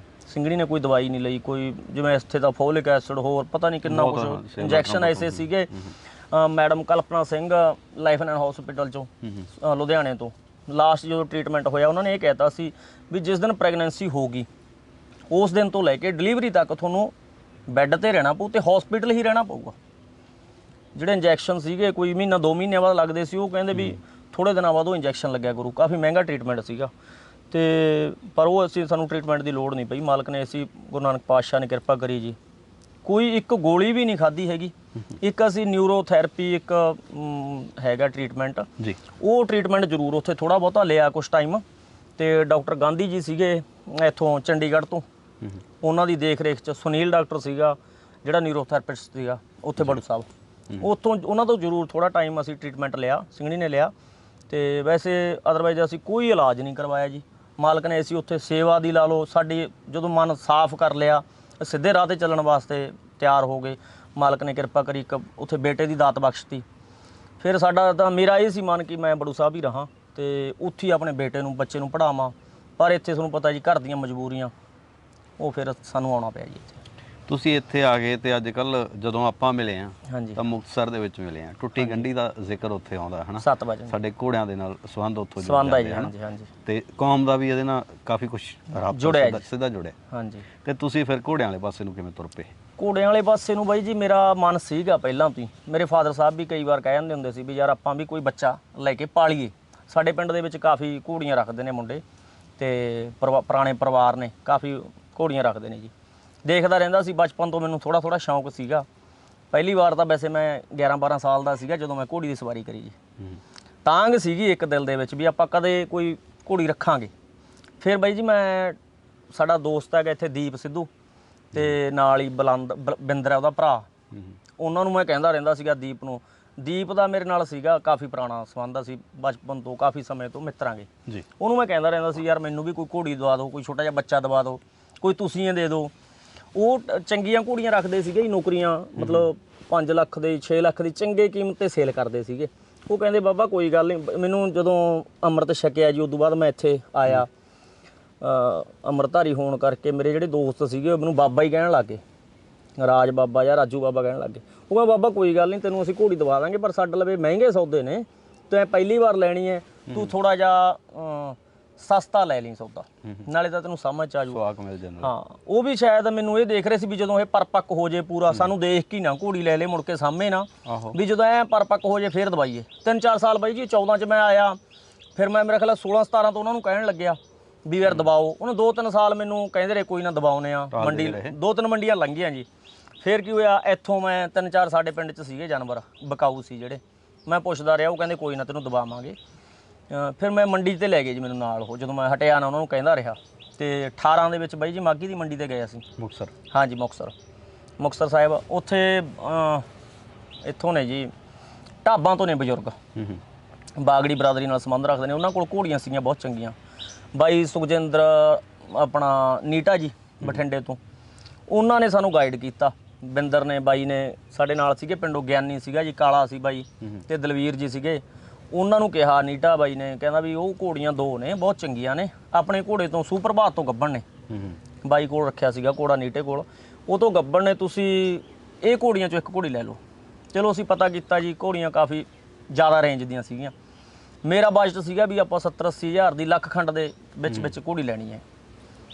ਸਿੰਗੜੀ ਨੇ ਕੋਈ ਦਵਾਈ ਨਹੀਂ ਲਈ, ਕੋਈ ਜਿਵੇਂ ਇੱਥੇ ਦਾ ਫੋਲਿਕ ਐਸਿਡ ਹੋਰ ਪਤਾ ਨਹੀਂ ਕਿੰਨਾ ਕੁਛ ਇੰਜੈਕਸ਼ਨ ਐਸੇ ਸੀਗੇ। Madam Kalpana Singh life and hospital 'ਚੋਂ ਲੁਧਿਆਣੇ ਤੋਂ ਲਾਸਟ ਜਦੋਂ ਟ੍ਰੀਟਮੈਂਟ ਹੋਇਆ, ਉਹਨਾਂ ਨੇ ਇਹ ਕਹਿਤਾ ਸੀ ਵੀ ਜਿਸ ਦਿਨ ਪ੍ਰੈਗਨੈਂਸੀ ਹੋਊਗੀ ਉਸ ਦਿਨ ਤੋਂ ਲੈ ਕੇ ਡਿਲੀਵਰੀ ਤੱਕ ਤੁਹਾਨੂੰ ਬੈੱਡ ਤੇ ਰਹਿਣਾ ਪਊ ਤੇ ਹਸਪੀਟਲ ਹੀ ਰਹਿਣਾ ਪਊਗਾ। ਜਿਹੜੇ ਇੰਜੈਕਸ਼ਨ ਸੀਗੇ ਕੋਈ ਮਹੀਨਾ 2 ਮਹੀਨਿਆਂ ਬਾਅਦ ਲੱਗਦੇ ਸੀ, ਉਹ ਕਹਿੰਦੇ ਵੀ ਥੋੜ੍ਹੇ ਦਿਨਾਂ ਬਾਅਦ ਉਹ ਇੰਜੈਕਸ਼ਨ ਲੱਗਿਆ ਕਰੂ। ਕਾਫੀ ਮਹਿੰਗਾ ਟ੍ਰੀਟਮੈਂਟ ਸੀਗਾ ਤੇ ਪਰ ਉਹ ਸਾਨੂੰ ਟ੍ਰੀਟਮੈਂਟ ਦੀ ਲੋੜ ਨਹੀਂ ਪਈ। ਮਾਲਕ ਨੇ ਅਸੀਂ ਗੁਰੂ ਨਾਨਕ ਪਾਤਸ਼ਾਹ ਨੇ ਕਿਰਪਾ ਕਰੀ ਜੀ। ਕੋਈ ਇੱਕ ਗੋਲੀ ਵੀ ਨਹੀਂ ਖਾਧੀ ਹੈਗੀ। ਇੱਕ ਅਸੀਂ ਨਿਊਰੋਥੈਰੇਪੀ ਇੱਕ ਹੈਗਾ ਟ੍ਰੀਟਮੈਂਟ ਜੀ, ਉਹ ਟ੍ਰੀਟਮੈਂਟ ਜ਼ਰੂਰ ਉੱਥੇ ਥੋੜ੍ਹਾ ਬਹੁਤਾ ਲਿਆ ਕੁਛ ਟਾਈਮ। ਤੇ ਡਾਕਟਰ ਗਾਂਧੀ ਜੀ ਸੀਗੇ ਇੱਥੋਂ ਚੰਡੀਗੜ੍ਹ ਤੋਂ, ਉਹਨਾਂ ਦੀ ਦੇਖ ਰੇਖ 'ਚ ਸੁਨੀਲ ਡਾਕਟਰ ਸੀਗਾ ਜਿਹੜਾ ਨਿਊਰੋਥੈਰੇਪਿਸਟ ਸੀਗਾ ਉੱਥੇ ਬੜੂ ਸਾਹਿਬ। ਉੱਥੋਂ ਉਹਨਾਂ ਤੋਂ ਜ਼ਰੂਰ ਥੋੜ੍ਹਾ ਟਾਈਮ ਅਸੀਂ ਟ੍ਰੀਟਮੈਂਟ ਲਿਆ, ਸਿੰਘਣੀ ਨੇ ਲਿਆ। ਤੇ ਵੈਸੇ ਅਦਰਵਾਈਜ਼ ਅਸੀਂ ਕੋਈ ਇਲਾਜ ਨਹੀਂ ਕਰਵਾਇਆ ਜੀ। ਮਾਲਕ ਨੇ ਅਸੀਂ ਉੱਥੇ ਸੇਵਾ ਦੀ ਲਾ ਲਓ, ਸਾਡੀ ਜਦੋਂ ਮਨ ਸਾਫ਼ ਕਰ ਲਿਆ, ਸਿੱਧੇ ਰਾਹ 'ਤੇ ਚੱਲਣ ਵਾਸਤੇ ਤਿਆਰ ਹੋ ਗਏ। ਮਾਲਕ ਨੇ ਕਿਰਪਾ ਕਰੀ, ਇੱਕ ਉੱਥੇ ਬੇਟੇ ਦੀ ਦਾਤ ਬਖਸ਼ਤੀ। ਫਿਰ ਸਾਡਾ ਤਾਂ ਮੇਰਾ ਇਹ ਸੀ ਮਨ ਕਿ ਮੈਂ ਬੜੂ ਸਾਹਿਬ ਹੀ ਰਹਾਂ ਤੇ ਉੱਥੇ ਹੀ ਆਪਣੇ ਬੇਟੇ ਨੂੰ ਬੱਚੇ ਨੂੰ ਪੜ੍ਹਾਵਾਂ। ਪਰ ਇੱਥੇ ਤੁਹਾਨੂੰ ਪਤਾ ਜੀ ਘਰ ਦੀਆਂ ਮਜਬੂਰੀਆਂ, ਉਹ ਫਿਰ ਸਾਨੂੰ ਆਉਣਾ ਪਿਆ ਜੀ ਇੱਥੇ। ਤੁਸੀਂ ਇੱਥੇ ਆ ਗਏ ਤੇ ਅੱਜ ਕੱਲ ਜਦੋਂ ਆਪਾਂ ਮਿਲੇ ਆ ਹਾਂਜੀ ਤਾਂ ਮੁਕਤਸਰ ਦੇ ਵਿੱਚ ਮਿਲੇ ਆ। ਟੁੱਟੀ ਗੰਢੀ ਦਾ ਜ਼ਿਕਰ ਉੱਥੇ ਆਉਂਦਾ ਹੈ ਨਾ, 7 ਵਜੇ ਸਾਡੇ ਘੋੜਿਆਂ ਦੇ ਨਾਲ ਸੰਬੰਧ ਉੱਥੋਂ ਸੰਬੰਧ ਹੈ ਜੀ। ਹਾਂਜੀ ਹਾਂਜੀ, ਤੇ ਕੌਮ ਦਾ ਵੀ ਇਹਦੇ ਨਾਲ ਕਾਫੀ ਕੁਝ ਜੁੜਿਆ ਸਿੱਧਾ ਜੁੜਿਆ। ਹਾਂਜੀ, ਤੇ ਤੁਸੀਂ ਫਿਰ ਘੋੜਿਆਂ ਵਾਲੇ ਪਾਸੇ ਨੂੰ ਕਿਵੇਂ ਤੁਰ ਪਏ? ਘੋੜਿਆਂ ਵਾਲੇ ਪਾਸੇ ਨੂੰ ਬਾਈ ਜੀ ਮੇਰਾ ਮਨ ਸੀਗਾ ਪਹਿਲਾਂ ਤੋਂ ਹੀ। ਮੇਰੇ ਫਾਦਰ ਸਾਹਿਬ ਵੀ ਕਈ ਵਾਰ ਕਹਿ ਜਾਂਦੇ ਹੁੰਦੇ ਸੀ ਵੀ ਯਾਰ ਆਪਾਂ ਵੀ ਕੋਈ ਬੱਚਾ ਲੈ ਕੇ ਪਾਲੀਏ। ਸਾਡੇ ਪਿੰਡ ਦੇ ਵਿੱਚ ਕਾਫੀ ਘੋੜੀਆਂ ਰੱਖਦੇ ਨੇ ਮੁੰਡੇ ਤੇ ਪੁਰਾਣੇ ਪਰਿਵਾਰ ਨੇ ਕਾਫੀ ਘੋੜੀਆਂ ਰੱਖਦੇ ਨੇ ਜੀ। ਦੇਖਦਾ ਰਹਿੰਦਾ ਸੀ ਬਚਪਨ ਤੋਂ, ਮੈਨੂੰ ਥੋੜ੍ਹਾ ਥੋੜ੍ਹਾ ਸ਼ੌਂਕ ਸੀਗਾ। ਪਹਿਲੀ ਵਾਰ ਤਾਂ ਵੈਸੇ ਮੈਂ 11-12 ਸਾਲ ਦਾ ਸੀਗਾ ਜਦੋਂ ਮੈਂ ਘੋੜੀ ਦੀ ਸਵਾਰੀ ਕਰੀ ਜੀ। ਤਾਂਘ ਸੀਗੀ ਇੱਕ ਦਿਲ ਦੇ ਵਿੱਚ ਵੀ ਆਪਾਂ ਕਦੇ ਕੋਈ ਘੋੜੀ ਰੱਖਾਂਗੇ। ਫਿਰ ਬਾਈ ਜੀ ਮੈਂ ਸਾਡਾ ਦੋਸਤ ਹੈਗਾ ਇੱਥੇ ਦੀਪ ਸਿੱਧੂ ਤੇ ਨਾਲ ਹੀ ਬਿੰਦਰ ਹੈ ਉਹਦਾ ਭਰਾ, ਉਹਨਾਂ ਨੂੰ ਮੈਂ ਕਹਿੰਦਾ ਰਹਿੰਦਾ ਸੀਗਾ ਦੀਪ ਨੂੰ। ਦੀਪ ਦਾ ਮੇਰੇ ਨਾਲ ਸੀਗਾ ਕਾਫੀ ਪੁਰਾਣਾ ਸੰਬੰਧ ਸੀ, ਬਚਪਨ ਤੋਂ ਕਾਫੀ ਸਮੇਂ ਤੋਂ ਮਿੱਤਰਾਂਗੇ ਜੀ। ਉਹਨੂੰ ਮੈਂ ਕਹਿੰਦਾ ਰਹਿੰਦਾ ਸੀ ਯਾਰ ਮੈਨੂੰ ਵੀ ਕੋਈ ਘੋੜੀ ਦਵਾ ਦਿਓ, ਕੋਈ ਛੋਟਾ ਜਿਹਾ ਬੱਚਾ ਦਵਾ ਦਿਓ, ਕੋਈ ਤੁਸੀਂ ਇਹ ਦੇ ਦਿਓ। ਉਹ ਚੰਗੀਆਂ ਘੋੜੀਆਂ ਰੱਖਦੇ ਸੀਗੇ ਜੀ, ਨੌਕਰੀਆਂ ਮਤਲਬ 5 ਲੱਖ ਦੇ 6 ਲੱਖ ਦੀ ਚੰਗੇ ਕੀਮਤ 'ਤੇ ਸੇਲ ਕਰਦੇ ਸੀਗੇ। ਉਹ ਕਹਿੰਦੇ ਬਾਬਾ ਕੋਈ ਗੱਲ ਨਹੀਂ। ਮੈਨੂੰ ਜਦੋਂ ਅੰਮ੍ਰਿਤ ਛਕਿਆ ਜੀ ਉਦੋਂ ਬਾਅਦ ਮੈਂ ਇੱਥੇ ਆਇਆ, ਅੰਮ੍ਰਿਤਧਾਰੀ ਹੋਣ ਕਰਕੇ ਮੇਰੇ ਜਿਹੜੇ ਦੋਸਤ ਸੀਗੇ ਉਹ ਮੈਨੂੰ ਬਾਬਾ ਹੀ ਕਹਿਣ ਲੱਗ ਗਏ, ਰਾਜ ਬਾਬਾ ਜਾਂ ਰਾਜੂ ਬਾਬਾ ਕਹਿਣ ਲੱਗ ਗਏ। ਉਹ ਕਹਿੰਦਾ ਬਾਬਾ ਕੋਈ ਗੱਲ ਨਹੀਂ ਤੈਨੂੰ ਅਸੀਂ ਘੋੜੀ ਦਵਾ ਦਾਂਗੇ, ਪਰ ਸਾਡੇ ਲਵੇ ਮਹਿੰਗੇ ਸੌਦੇ ਨੇ, ਤੈਂ ਪਹਿਲੀ ਵਾਰ ਲੈਣੀ ਹੈ, ਤੂੰ ਥੋੜ੍ਹਾ ਜਿਹਾ ਸਸਤਾ ਲੈ ਲਈ ਸੌਦਾ, ਨਾਲੇ ਤਾਂ ਤੈਨੂੰ ਸਮਝ ਆ ਜੂ, ਸਵਾਕ ਮਿਲ ਜਾਂਦਾ। ਹਾਂ ਉਹ ਵੀ ਸ਼ਾਇਦ ਮੈਨੂੰ ਇਹ ਦੇਖ ਰਹੇ ਸੀ ਵੀ ਜਦੋਂ ਇਹ ਪਰਪੱਕ ਹੋ ਜੇ ਪੂਰਾ, ਸਾਨੂੰ ਦੇਖ ਕੇ ਨਾ ਘੋੜੀ ਲੈ ਲੈ ਮੁੜ ਕੇ ਸਾਹਮਣੇ ਨਾ, ਵੀ ਜਦੋਂ ਐ ਪਰਪੱਕ ਹੋ ਜੇ ਫਿਰ ਦਵਾਈਏ। 3-4 ਸਾਲ ਬਾਈ ਜੀ 14 'ਚ ਮੈਂ ਆਇਆ, ਫਿਰ ਮੈਂ ਮੇਰਾ ਖਿਆਲ 16-17 ਤੋਂ ਉਹਨਾਂ ਨੂੰ ਕਹਿਣ ਲੱਗਿਆ ਵੀ ਯਾਰ ਦਬਾਓ। ਉਹਨੇ 2-3 ਸਾਲ ਮੈਨੂੰ ਕਹਿੰਦੇ ਰਹੇ ਕੋਈ ਨਾ ਦਬਾਉਨੇ ਆ। ਮੰਡੀ 2-3 ਮੰਡੀਆਂ ਲੰਘੀਆਂ ਜੀ। ਫਿਰ ਕੀ ਹੋਇਆ, ਇੱਥੋਂ ਮੈਂ 3-4 ਸਾਡੇ ਪਿੰਡ 'ਚ ਸੀਗੇ ਜਾਨਵਰ ਬਕਾਊ ਸੀ ਜਿਹੜੇ, ਮੈਂ ਪੁੱਛਦਾ ਰਿਹਾ, ਉਹ ਕਹਿੰਦੇ ਕੋਈ ਨਾ ਤੈਨੂੰ ਦਬਾਵਾਂਗੇ। ਫਿਰ ਮੈਂ ਮੰਡੀ 'ਤੇ ਲੈ ਗਏ ਜੀ ਮੈਨੂੰ ਨਾਲ, ਉਹ ਜਦੋਂ ਮੈਂ ਹਟਿਆ ਨਾ ਉਹਨਾਂ ਨੂੰ ਕਹਿੰਦਾ ਰਿਹਾ। ਤੇ 18 ਦੇ ਵਿੱਚ ਬਾਈ ਜੀ ਮਾਘੀ ਦੀ ਮੰਡੀ 'ਤੇ ਗਏ ਅਸੀਂ ਮੁਕਤਸਰ। ਹਾਂਜੀ ਮੁਕਤਸਰ ਸਾਹਿਬ। ਉੱਥੇ ਇੱਥੋਂ ਨੇ ਜੀ ਢਾਬਾਂ ਤੋਂ ਨੇ ਬਜ਼ੁਰਗ, ਬਾਗੜੀ ਬਰਾਦਰੀ ਨਾਲ ਸੰਬੰਧ ਰੱਖਦੇ ਨੇ। ਉਹਨਾਂ ਕੋਲ ਘੋੜੀਆਂ ਸੀਗੀਆਂ ਬਹੁਤ ਚੰਗੀਆਂ। ਬਾਈ ਸੁਖਜਿੰਦਰ ਆਪਣਾ ਨੀਟਾ ਜੀ ਬਠਿੰਡੇ ਤੋਂ, ਉਹਨਾਂ ਨੇ ਸਾਨੂੰ ਗਾਈਡ ਕੀਤਾ। ਬਿੰਦਰ ਨੇ ਬਾਈ ਨੇ ਸਾਡੇ ਨਾਲ ਸੀਗੇ ਪਿੰਡੋਂ, ਗਿਆਨੀ ਸੀਗਾ ਜੀ, ਕਾਲਾ ਸੀ ਬਾਈ ਤੇ ਦਲਵੀਰ ਜੀ ਸੀਗੇ। ਉਹਨਾਂ ਨੂੰ ਕਿਹਾ ਨੀਟਾ ਬਾਈ ਨੇ, ਕਹਿੰਦਾ ਵੀ ਉਹ ਘੋੜੀਆਂ 2 ਨੇ ਬਹੁਤ ਚੰਗੀਆਂ ਨੇ, ਆਪਣੇ ਘੋੜੇ ਤੋਂ ਸੁਪਰਭਾਤ ਤੋਂ ਗੱਭਣ ਨੇ। ਬਾਈ ਕੋਲ ਰੱਖਿਆ ਸੀਗਾ ਘੋੜਾ ਨੀਟੇ ਕੋਲ, ਉਹ ਤੋਂ ਗੱਭਣ ਨੇ, ਤੁਸੀਂ ਇਹ ਘੋੜੀਆਂ 'ਚੋਂ ਇੱਕ ਘੋੜੀ ਲੈ ਲਓ। ਚਲੋ ਅਸੀਂ ਪਤਾ ਕੀਤਾ ਜੀ, ਘੋੜੀਆਂ ਕਾਫੀ ਜ਼ਿਆਦਾ ਰੇਂਜ ਦੀਆਂ ਸੀਗੀਆਂ। ਮੇਰਾ ਬਜਟ ਸੀਗਾ ਵੀ ਆਪਾਂ 70-80 ਹਜ਼ਾਰ ਦੀ, ਲੱਖ ਖੰਡ ਦੇ ਵਿੱਚ ਘੋੜੀ ਲੈਣੀ ਹੈ।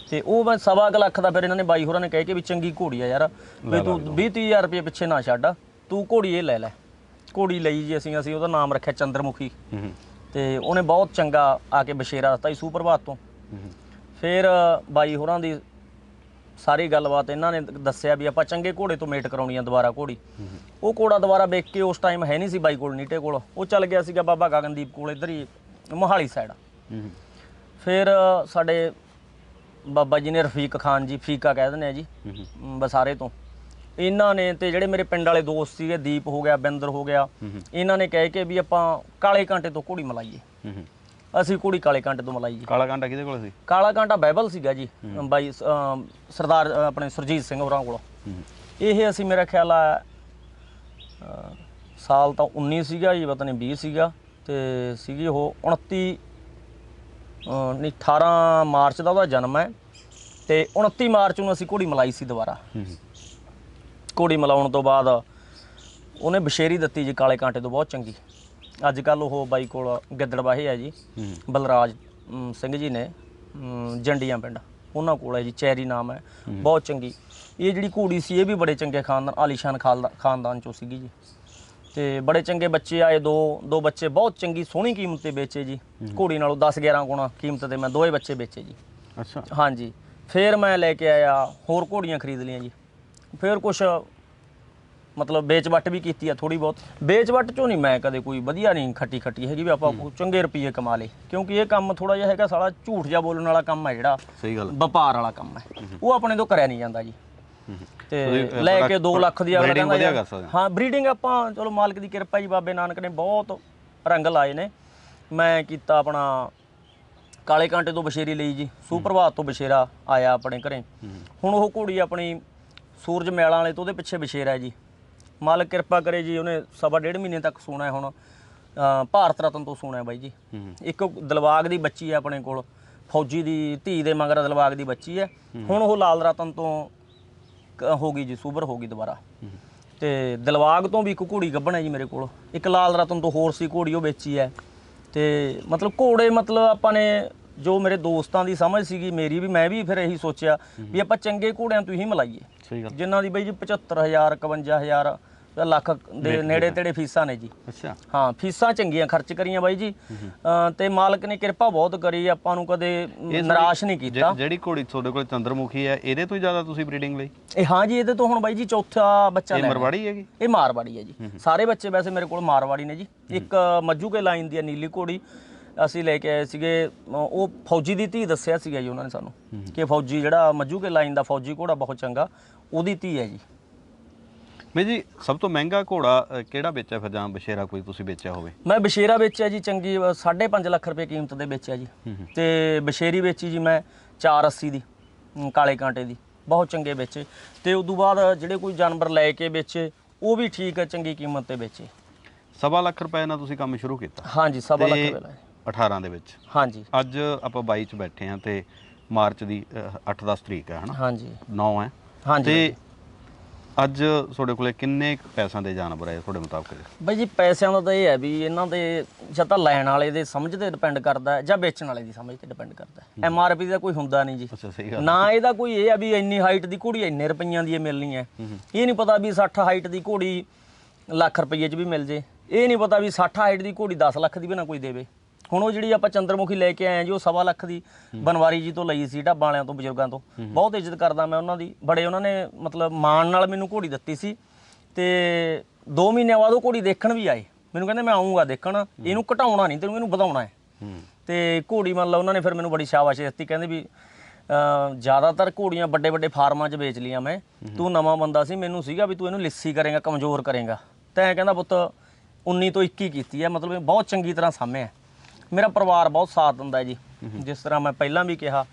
ਤੇ ਉਹ ਮੈਂ 1.25 ਲੱਖ ਦਾ ਫਿਰ ਇਹਨਾਂ ਨੇ ਬਾਈ ਹੋਰਾਂ ਨੇ ਕਹਿ ਕੇ ਵੀ ਚੰਗੀ ਘੋੜੀ ਆ ਯਾਰ, ਵੀ ਤੂੰ 20-30 ਹਜ਼ਾਰ ਰੁਪਏ ਪਿੱਛੇ ਨਾ ਛੱਡ, ਤੂੰ ਘੋੜੀ ਇਹ ਲੈ ਲੈ। ਘੋੜੀ ਲਈ ਜੀ ਅਸੀਂ ਉਹਦਾ ਨਾਮ ਰੱਖਿਆ ਚੰਦਰਮੁਖੀ। ਤੇ ਉਹਨੇ ਬਹੁਤ ਚੰਗਾ ਆ ਕੇ ਬਸ਼ੇਰਾ ਦਿੱਤਾ ਜੀ ਸੁਪਰਭਾਤ ਤੋਂ। ਫਿਰ ਬਾਈ ਹੋਰਾਂ ਦੀ ਸਾਰੀ ਗੱਲਬਾਤ ਇਹਨਾਂ ਨੇ ਦੱਸਿਆ ਵੀ ਆਪਾਂ ਚੰਗੇ ਘੋੜੇ ਤੋਂ ਮੇਟ ਕਰਾਉਣੀ ਆ ਦੁਬਾਰਾ ਘੋੜੀ। ਉਹ ਘੋੜਾ ਦੁਬਾਰਾ ਵੇਖ ਕੇ ਉਸ ਟਾਈਮ ਹੈ ਨਹੀਂ ਸੀ ਬਾਈ ਕੋਲ, ਨੀਟੇ ਕੋਲ, ਉਹ ਚੱਲ ਗਿਆ ਸੀਗਾ ਬਾਬਾ ਗਗਨਦੀਪ ਕੋਲ, ਇੱਧਰ ਹੀ ਮੋਹਾਲੀ ਸਾਈਡ। ਫਿਰ ਸਾਡੇ ਬਾਬਾ ਜੀ ਨੇ ਰਫੀਕ ਖਾਨ ਜੀ, ਫੀਕਾ ਕਹਿ ਦਿੰਦੇ ਆ ਜੀ, ਬਸਾਰੇ ਤੋਂ, ਇਹਨਾਂ ਨੇ ਤੇ ਜਿਹੜੇ ਮੇਰੇ ਪਿੰਡ ਵਾਲੇ ਦੋਸਤ ਸੀਗੇ, ਦੀਪ ਹੋ ਗਿਆ, ਬਿੰਦਰ ਹੋ ਗਿਆ, ਇਹਨਾਂ ਨੇ ਕਹਿ ਕੇ ਵੀ ਆਪਾਂ ਕਾਲੇ ਕਾਂਟੇ ਤੋਂ ਘੋੜੀ ਮਲਾਈਏ। ਅਸੀਂ ਘੋੜੀ ਕਾਲੇ ਕਾਂਟੇ ਤੋਂ ਮਲਾਈ ਜੀ। ਕਾਲਾ ਕਾਂਟਾ ਕਿਹਦੇ ਕੋਲ ਸੀ? ਕਾਲਾ ਕਾਂਟਾ ਬਾਈਬਲ ਸੀਗਾ ਜੀ, ਬਾਈ ਸਰਦਾਰ ਆਪਣੇ ਸੁਰਜੀਤ ਸਿੰਘ ਹੋਰਾਂ ਕੋਲ। ਇਹ ਅਸੀਂ ਮੇਰਾ ਖਿਆਲ ਆ ਸਾਲ ਤਾਂ 19 ਸੀਗਾ ਜੀ, ਪਤਾ ਨਹੀਂ 20 ਸੀਗਾ, ਤੇ ਸੀਗੀ ਉਹ 18 ਮਾਰਚ ਦਾ ਉਹਦਾ ਜਨਮ ਹੈ, ਤੇ 29 ਮਾਰਚ ਨੂੰ ਅਸੀਂ ਘੋੜੀ ਮਲਾਈ ਸੀ ਦੁਬਾਰਾ। ਘੋੜੀ ਮਲਾਉਣ ਤੋਂ ਬਾਅਦ ਉਹਨੇ ਬਸ਼ੇਰੀ ਦਿੱਤੀ ਜੀ ਕਾਲੇ ਕਾਂਟੇ ਤੋਂ, ਬਹੁਤ ਚੰਗੀ। ਅੱਜ ਕੱਲ੍ਹ ਉਹ ਬਾਈ ਕੋਲ ਗਿੱਦੜਬਾਹੇ ਹੈ ਜੀ, ਬਲਰਾਜ ਸਿੰਘ ਜੀ ਨੇ, ਜੰਡੀਆਂ ਪਿੰਡ, ਉਹਨਾਂ ਕੋਲ ਹੈ ਜੀ, ਚੈਰੀ ਨਾਮ ਹੈ, ਬਹੁਤ ਚੰਗੀ। ਇਹ ਜਿਹੜੀ ਘੋੜੀ ਸੀ ਇਹ ਵੀ ਬੜੇ ਚੰਗੇ ਖਾਨਦਾਨ, ਆਲੀਸ਼ਾਨ ਖਾਨਦਾਨ ਚੋਂ ਸੀਗੀ ਜੀ, ਤੇ ਬੜੇ ਚੰਗੇ ਬੱਚੇ ਆਏ, ਦੋ ਬੱਚੇ ਬਹੁਤ ਚੰਗੀ ਸੋਹਣੀ ਕੀਮਤ ਤੇ ਵੇਚੇ ਜੀ। ਘੋੜੀ ਨਾਲੋਂ 10-11 ਗੁਣਾ ਕੀਮਤ ਤੇ ਮੈਂ ਦੋਵੇਂ ਬੱਚੇ ਵੇਚੇ ਜੀ। ਅੱਛਾ। ਹਾਂਜੀ। ਫਿਰ ਮੈਂ ਲੈ ਕੇ ਆਇਆ, ਹੋਰ ਘੋੜੀਆਂ ਖਰੀਦ ਲਈਆਂ ਜੀ। ਫਿਰ ਕੁਛ ਮਤਲਬ ਵੇਚ ਵੱਟ ਵੀ ਕੀਤੀ ਆ ਥੋੜੀ ਬਹੁਤ। ਵੇਚ ਵੱਟ ਚੋਂ ਨਹੀਂ ਮੈਂ ਕਦੇ ਕੋਈ ਵਧੀਆ ਨਹੀਂ ਖੱਟੀ ਹੈਗੀ ਵੀ ਆਪਾਂ ਚੰਗੇ ਰੁਪਈਏ ਕਮਾ ਲਏ, ਕਿਉਂਕਿ ਇਹ ਕੰਮ ਥੋੜਾ ਜਿਹਾ ਹੈਗਾ ਸਾਲਾ ਝੂਠ ਜਿਹਾ ਬੋਲਣ ਵਾਲਾ ਕੰਮ ਹੈ, ਜਿਹੜਾ ਸਹੀ ਗੱਲ ਵਪਾਰ ਵਾਲਾ ਕੰਮ ਹੈ, ਉਹ ਆਪਣੇ ਤੋਂ ਕਰਿਆ ਨਹੀਂ ਜਾਂਦਾ ਜੀ। ਤੇ ਲੈ ਕੇ 2 ਲੱਖ ਦੀ ਅਗਲਾ ਕਹਿੰਦਾ ਹਾਂ ਬਰੀਡਿੰਗ ਆਪਾਂ, ਚਲੋ ਮਾਲਕ ਦੀ ਕਿਰਪਾ ਜੀ, ਬਾਬੇ ਨਾਨਕ ਨੇ ਬਹੁਤ ਰੰਗ ਲਾਏ ਨੇ। ਮੈਂ ਕੀਤਾ ਆਪਣਾ ਕਾਲੇ ਕਾਂਟੇ ਤੋਂ ਬਸ਼ੇਰੀ ਲਈ ਜੀ, ਸੁਪਰਭਾਤ ਤੋਂ ਬਸ਼ੇਰਾ ਆਇਆ ਆਪਣੇ ਘਰੇ। ਹੁਣ ਉਹ ਘੋੜੀ ਆਪਣੀ ਸੂਰਜ ਮੈਲਾਂ ਵਾਲੇ ਤੋਂ ਉਹਦੇ ਪਿੱਛੇ ਬਸ਼ੇਰਾ ਹੈ ਜੀ, ਮਾਲਕ ਕਿਰਪਾ ਕਰੇ ਜੀ। ਉਹਨੇ 1.5 ਮਹੀਨੇ ਤੱਕ ਸੋਣਾ ਹੈ, ਹੁਣ ਭਾਰਤ ਰਤਨ ਤੋਂ ਸੋਣਾ ਹੈ ਬਾਈ ਜੀ। ਇੱਕ ਦਿਲਬਾਗ ਦੀ ਬੱਚੀ ਹੈ ਆਪਣੇ ਕੋਲ, ਫੌਜੀ ਦੀ ਧੀ ਦੇ ਮਗਰ ਦਿਲਬਾਗ ਦੀ ਬੱਚੀ ਹੈ। ਹੁਣ ਉਹ ਲਾਲ ਰਤਨ ਤੋਂ ਹੋ ਗਈ ਜੀ, ਸੂਬਰ ਹੋ ਗਈ ਦੁਬਾਰਾ। ਤੇ ਦਿਲਬਾਗ ਤੋਂ ਵੀ ਇੱਕ ਘੋੜੀ ਗੱਭਣ ਹੈ ਜੀ ਮੇਰੇ ਕੋਲ, ਇੱਕ ਲਾਲ ਰਤਨ ਤੋਂ ਹੋਰ ਸੀ ਘੋੜੀ, ਉਹ ਵੇਚੀ ਹੈ। ਤੇ ਮਤਲਬ ਘੋੜੇ, ਮਤਲਬ ਆਪਾਂ ਨੇ ਜੋ ਮੇਰੇ ਦੋਸਤਾਂ ਦੀ ਸਮਝ ਸੀਗੀ, ਮੇਰੀ ਵੀ, ਮੈਂ ਵੀ ਫਿਰ ਇਹੀ ਸੋਚਿਆ ਵੀ ਆਪਾਂ ਚੰਗੇ ਘੋੜਿਆਂ ਤੋਂ ਹੀ ਮਲਾਈਏ। ਸਹੀ ਗੱਲ। ਜਿਨ੍ਹਾਂ ਦੀ ਬਾਈ ਜੀ 75,000 51,000 ਲੱਖ ਦੇ ਨੇੜੇ ਤੇੜੇ ਫੀਸਾਂ ਨੇ ਜੀ। ਅੱਛਾ। ਹਾਂ, ਫੀਸਾਂ ਚੰਗੀਆਂ ਖਰਚ ਕਰੀਆਂ ਬਾਈ ਜੀ, ਤੇ ਮਾਲਕ ਨੇ ਕਿਰਪਾ ਬਹੁਤ ਕਰੀ, ਆਪਾਂ ਨੂੰ ਕਦੇ ਨਿਰਾਸ਼ ਨਹੀਂ ਕੀਤਾ। ਜਿਹੜੀ ਘੋੜੀ ਤੁਹਾਡੇ ਕੋਲ ਚੰਦਰਮੁਖੀ ਹੈ, ਇਹਦੇ ਤੋਂ ਜ਼ਿਆਦਾ ਤੁਸੀਂ ਬਰੀਡਿੰਗ ਲਈ? ਇਹ ਹਾਂ ਜੀ, ਇਹਦੇ ਤੋਂ ਹੁਣ ਬਾਈ ਜੀ ਚੌਥਾ ਬੱਚਾ। ਇਹ ਮਾਰਵਾੜੀ ਹੈਗੀ? ਇਹ ਮਾਰਵਾੜੀ ਹੈ ਜੀ, ਸਾਰੇ ਬੱਚੇ ਵੈਸੇ ਮੇਰੇ ਕੋਲ ਮਾਰਵਾੜੀ ਨੇ ਜੀ। ਇੱਕ ਮੱਜੂ ਕੇ ਲਾਈਨ ਦੀ ਹੈ ਨੀਲੀ ਘੋੜੀ, ਅਸੀਂ ਲੈ ਕੇ ਆਏ ਸੀਗੇ, ਉਹ ਫੌਜੀ ਦੀ ਧੀ ਦੱਸਿਆ ਸੀਗਾ ਜੀ ਉਹਨਾਂ ਨੇ ਸਾਨੂੰ, ਕਿ ਫੌਜੀ ਜਿਹੜਾ ਮੱਜੂ ਕੇ ਲਾਈਨ ਦਾ ਫੌਜੀ ਘੋੜਾ ਬਹੁਤ ਚੰਗਾ, ਉਹਦੀ ਧੀ ਹੈ ਜੀ। ਮੈਂ ਜੀ ਸਭ ਤੋਂ ਮਹਿੰਗਾ ਘੋੜਾ ਕਿਹੜਾ ਵੇਚਿਆ ਫਿਰ, ਜਾਂ ਬਸ਼ੇਰਾ ਕੋਈ ਤੁਸੀਂ ਵੇਚਿਆ ਹੋਵੇ? ਮੈਂ ਬਸ਼ੇਰਾ ਵੇਚਿਆ ਜੀ, ਚੰਗੀ 5.5 ਲੱਖ ਰੁਪਏ ਕੀਮਤ ਦੇ ਵੇਚਿਆ ਜੀ। ਤੇ ਬਸ਼ੇਰੀ ਵੇਚੀ ਜੀ ਮੈਂ 480 ਦੀ, ਕਾਲੇ ਕਾਂਟੇ ਦੀ, ਬਹੁਤ ਚੰਗੇ ਵੇਚੇ। ਤੇ ਉਦੋਂ ਬਾਅਦ ਜਿਹੜੇ ਕੋਈ ਜਾਨਵਰ ਲੈ ਕੇ ਵੇਚੇ ਉਹ ਵੀ ਠੀਕ ਹੈ, ਚੰਗੀ ਕੀਮਤ ਤੇ ਵੇਚੇ। 1.25 ਲੱਖ ਰੁਪਏ ਨਾਲ ਤੁਸੀਂ ਕੰਮ ਸ਼ੁਰੂ ਕੀਤਾ? ਹਾਂਜੀ, 1.25 ਲੱਖ ਰੁਪਏ ਲਾਏ 18 ਦੇ ਵਿੱਚ। ਹਾਂਜੀ। ਅੱਜ ਆਪਾਂ 22 ਚ ਬੈਠੇ ਹਾਂ ਤੇ ਮਾਰਚ ਦੀ 8-10 ਤਰੀਕ ਹੈ ਹਨਾ? ਹਾਂਜੀ। 9 ਹੈ। ਹਾਂਜੀ। ਤੇ ਅੱਜ ਤੁਹਾਡੇ ਕੋਲੇ ਕਿੰਨੇ ਪੈਸਿਆਂ ਦੇ ਜਾਨਵਰ ਹੈ ਤੁਹਾਡੇ ਮੁਤਾਬਕ? ਬਾਈ ਜੀ ਪੈਸਿਆਂ ਦਾ ਤਾਂ ਇਹ ਹੈ ਵੀ ਇਹਨਾਂ ਦੇ ਜਾਂ ਤਾਂ ਲੈਣ ਵਾਲੇ ਦੇ ਸਮਝ ਤੇ ਡਿਪੈਂਡ ਕਰਦਾ ਹੈ, ਜਾਂ ਵੇਚਣ ਵਾਲੇ ਦੀ ਸਮਝ ਤੇ ਡਿਪੈਂਡ ਕਰਦਾ ਹੈ। MRP ਦਾ ਕੋਈ ਹੁੰਦਾ ਨਹੀਂ ਜੀ। ਅੱਛਾ, ਸਹੀ ਗੱਲ। ਨਾ ਇਹਦਾ ਕੋਈ ਇਹ ਆ ਵੀ ਇੰਨੀ ਹਾਈਟ ਦੀ ਘੋੜੀ ਇੰਨੇ ਰੁਪਈਆਂ ਦੀ ਮਿਲਣੀ ਹੈ, ਇਹ ਨਹੀਂ ਪਤਾ ਵੀ 60 ਹਾਈਟ ਦੀ ਘੋੜੀ ਲੱਖ ਰੁਪਈਏ 'ਚ ਵੀ ਮਿਲ ਜੇ। ਇਹ ਨਹੀਂ ਪਤਾ ਵੀ 60 ਹਾਈਟ ਦੀ ਘੋੜੀ 10 ਲੱਖ ਦੀ ਵੀ ਨਾ ਕੋਈ ਦੇਵੇ। ਹੁਣ ਉਹ ਜਿਹੜੀ ਆਪਾਂ ਚੰਦਰਮੁਖੀ ਲੈ ਕੇ ਆਏ ਜੀ, ਉਹ 1.25 ਲੱਖ ਦੀ ਬਨਵਾਰੀ ਜੀ ਤੋਂ ਲਈ ਸੀ, ਢਾਬਾਂ ਵਾਲਿਆਂ ਤੋਂ, ਬਜ਼ੁਰਗਾਂ ਤੋਂ। ਬਹੁਤ ਇੱਜ਼ਤ ਕਰਦਾ ਮੈਂ ਉਹਨਾਂ ਦੀ, ਬੜੇ ਉਹਨਾਂ ਨੇ ਮਤਲਬ ਮਾਣ ਨਾਲ ਮੈਨੂੰ ਘੋੜੀ ਦਿੱਤੀ ਸੀ। ਤੇ 2 ਮਹੀਨਿਆਂ ਬਾਅਦ ਉਹ ਘੋੜੀ ਦੇਖਣ ਵੀ ਆਏ, ਮੈਨੂੰ ਕਹਿੰਦੇ ਮੈਂ ਆਉਂਗਾ ਦੇਖਣ, ਇਹਨੂੰ ਘਟਾਉਣਾ ਨਹੀਂ ਤੈਨੂੰ, ਇਹਨੂੰ ਵਧਾਉਣਾ ਹੈ। ਤੇ ਘੋੜੀ ਮੰਨ ਲਾ ਉਹਨਾਂ ਨੇ ਫਿਰ ਮੈਨੂੰ ਬੜੀ ਸ਼ਾਬਾਸ਼ ਦਿੱਤੀ, ਕਹਿੰਦੇ ਵੀ ਜ਼ਿਆਦਾਤਰ ਘੋੜੀਆਂ ਵੱਡੇ ਵੱਡੇ ਫਾਰਮਾਂ 'ਚ ਵੇਚ ਲਈਆਂ ਮੈਂ, ਤੂੰ ਨਵਾਂ ਬੰਦਾ ਸੀ, ਮੈਨੂੰ ਸੀਗਾ ਵੀ ਤੂੰ ਇਹਨੂੰ ਲਿੱਸੀ ਕਰੇਗਾ, ਕਮਜ਼ੋਰ ਕਰੇਗਾ। ਤੈਂ ਕਹਿੰਦਾ ਪੁੱਤ 19 ਤੋਂ 21 ਕੀਤੀ ਹੈ, ਮਤਲਬ ਬਹੁਤ ਚੰਗੀ ਤਰ੍ਹਾਂ ਸਾਂਭਿਆ। ਮੇਰਾ ਪਰਿਵਾਰ ਬਹੁਤ ਸਾਥ ਦਿੰਦਾ ਜੀ। ਜਿਸ ਤਰ੍ਹਾਂ ਮੈਂ ਪਹਿਲਾਂ ਵੀ ਕਿਹਾ,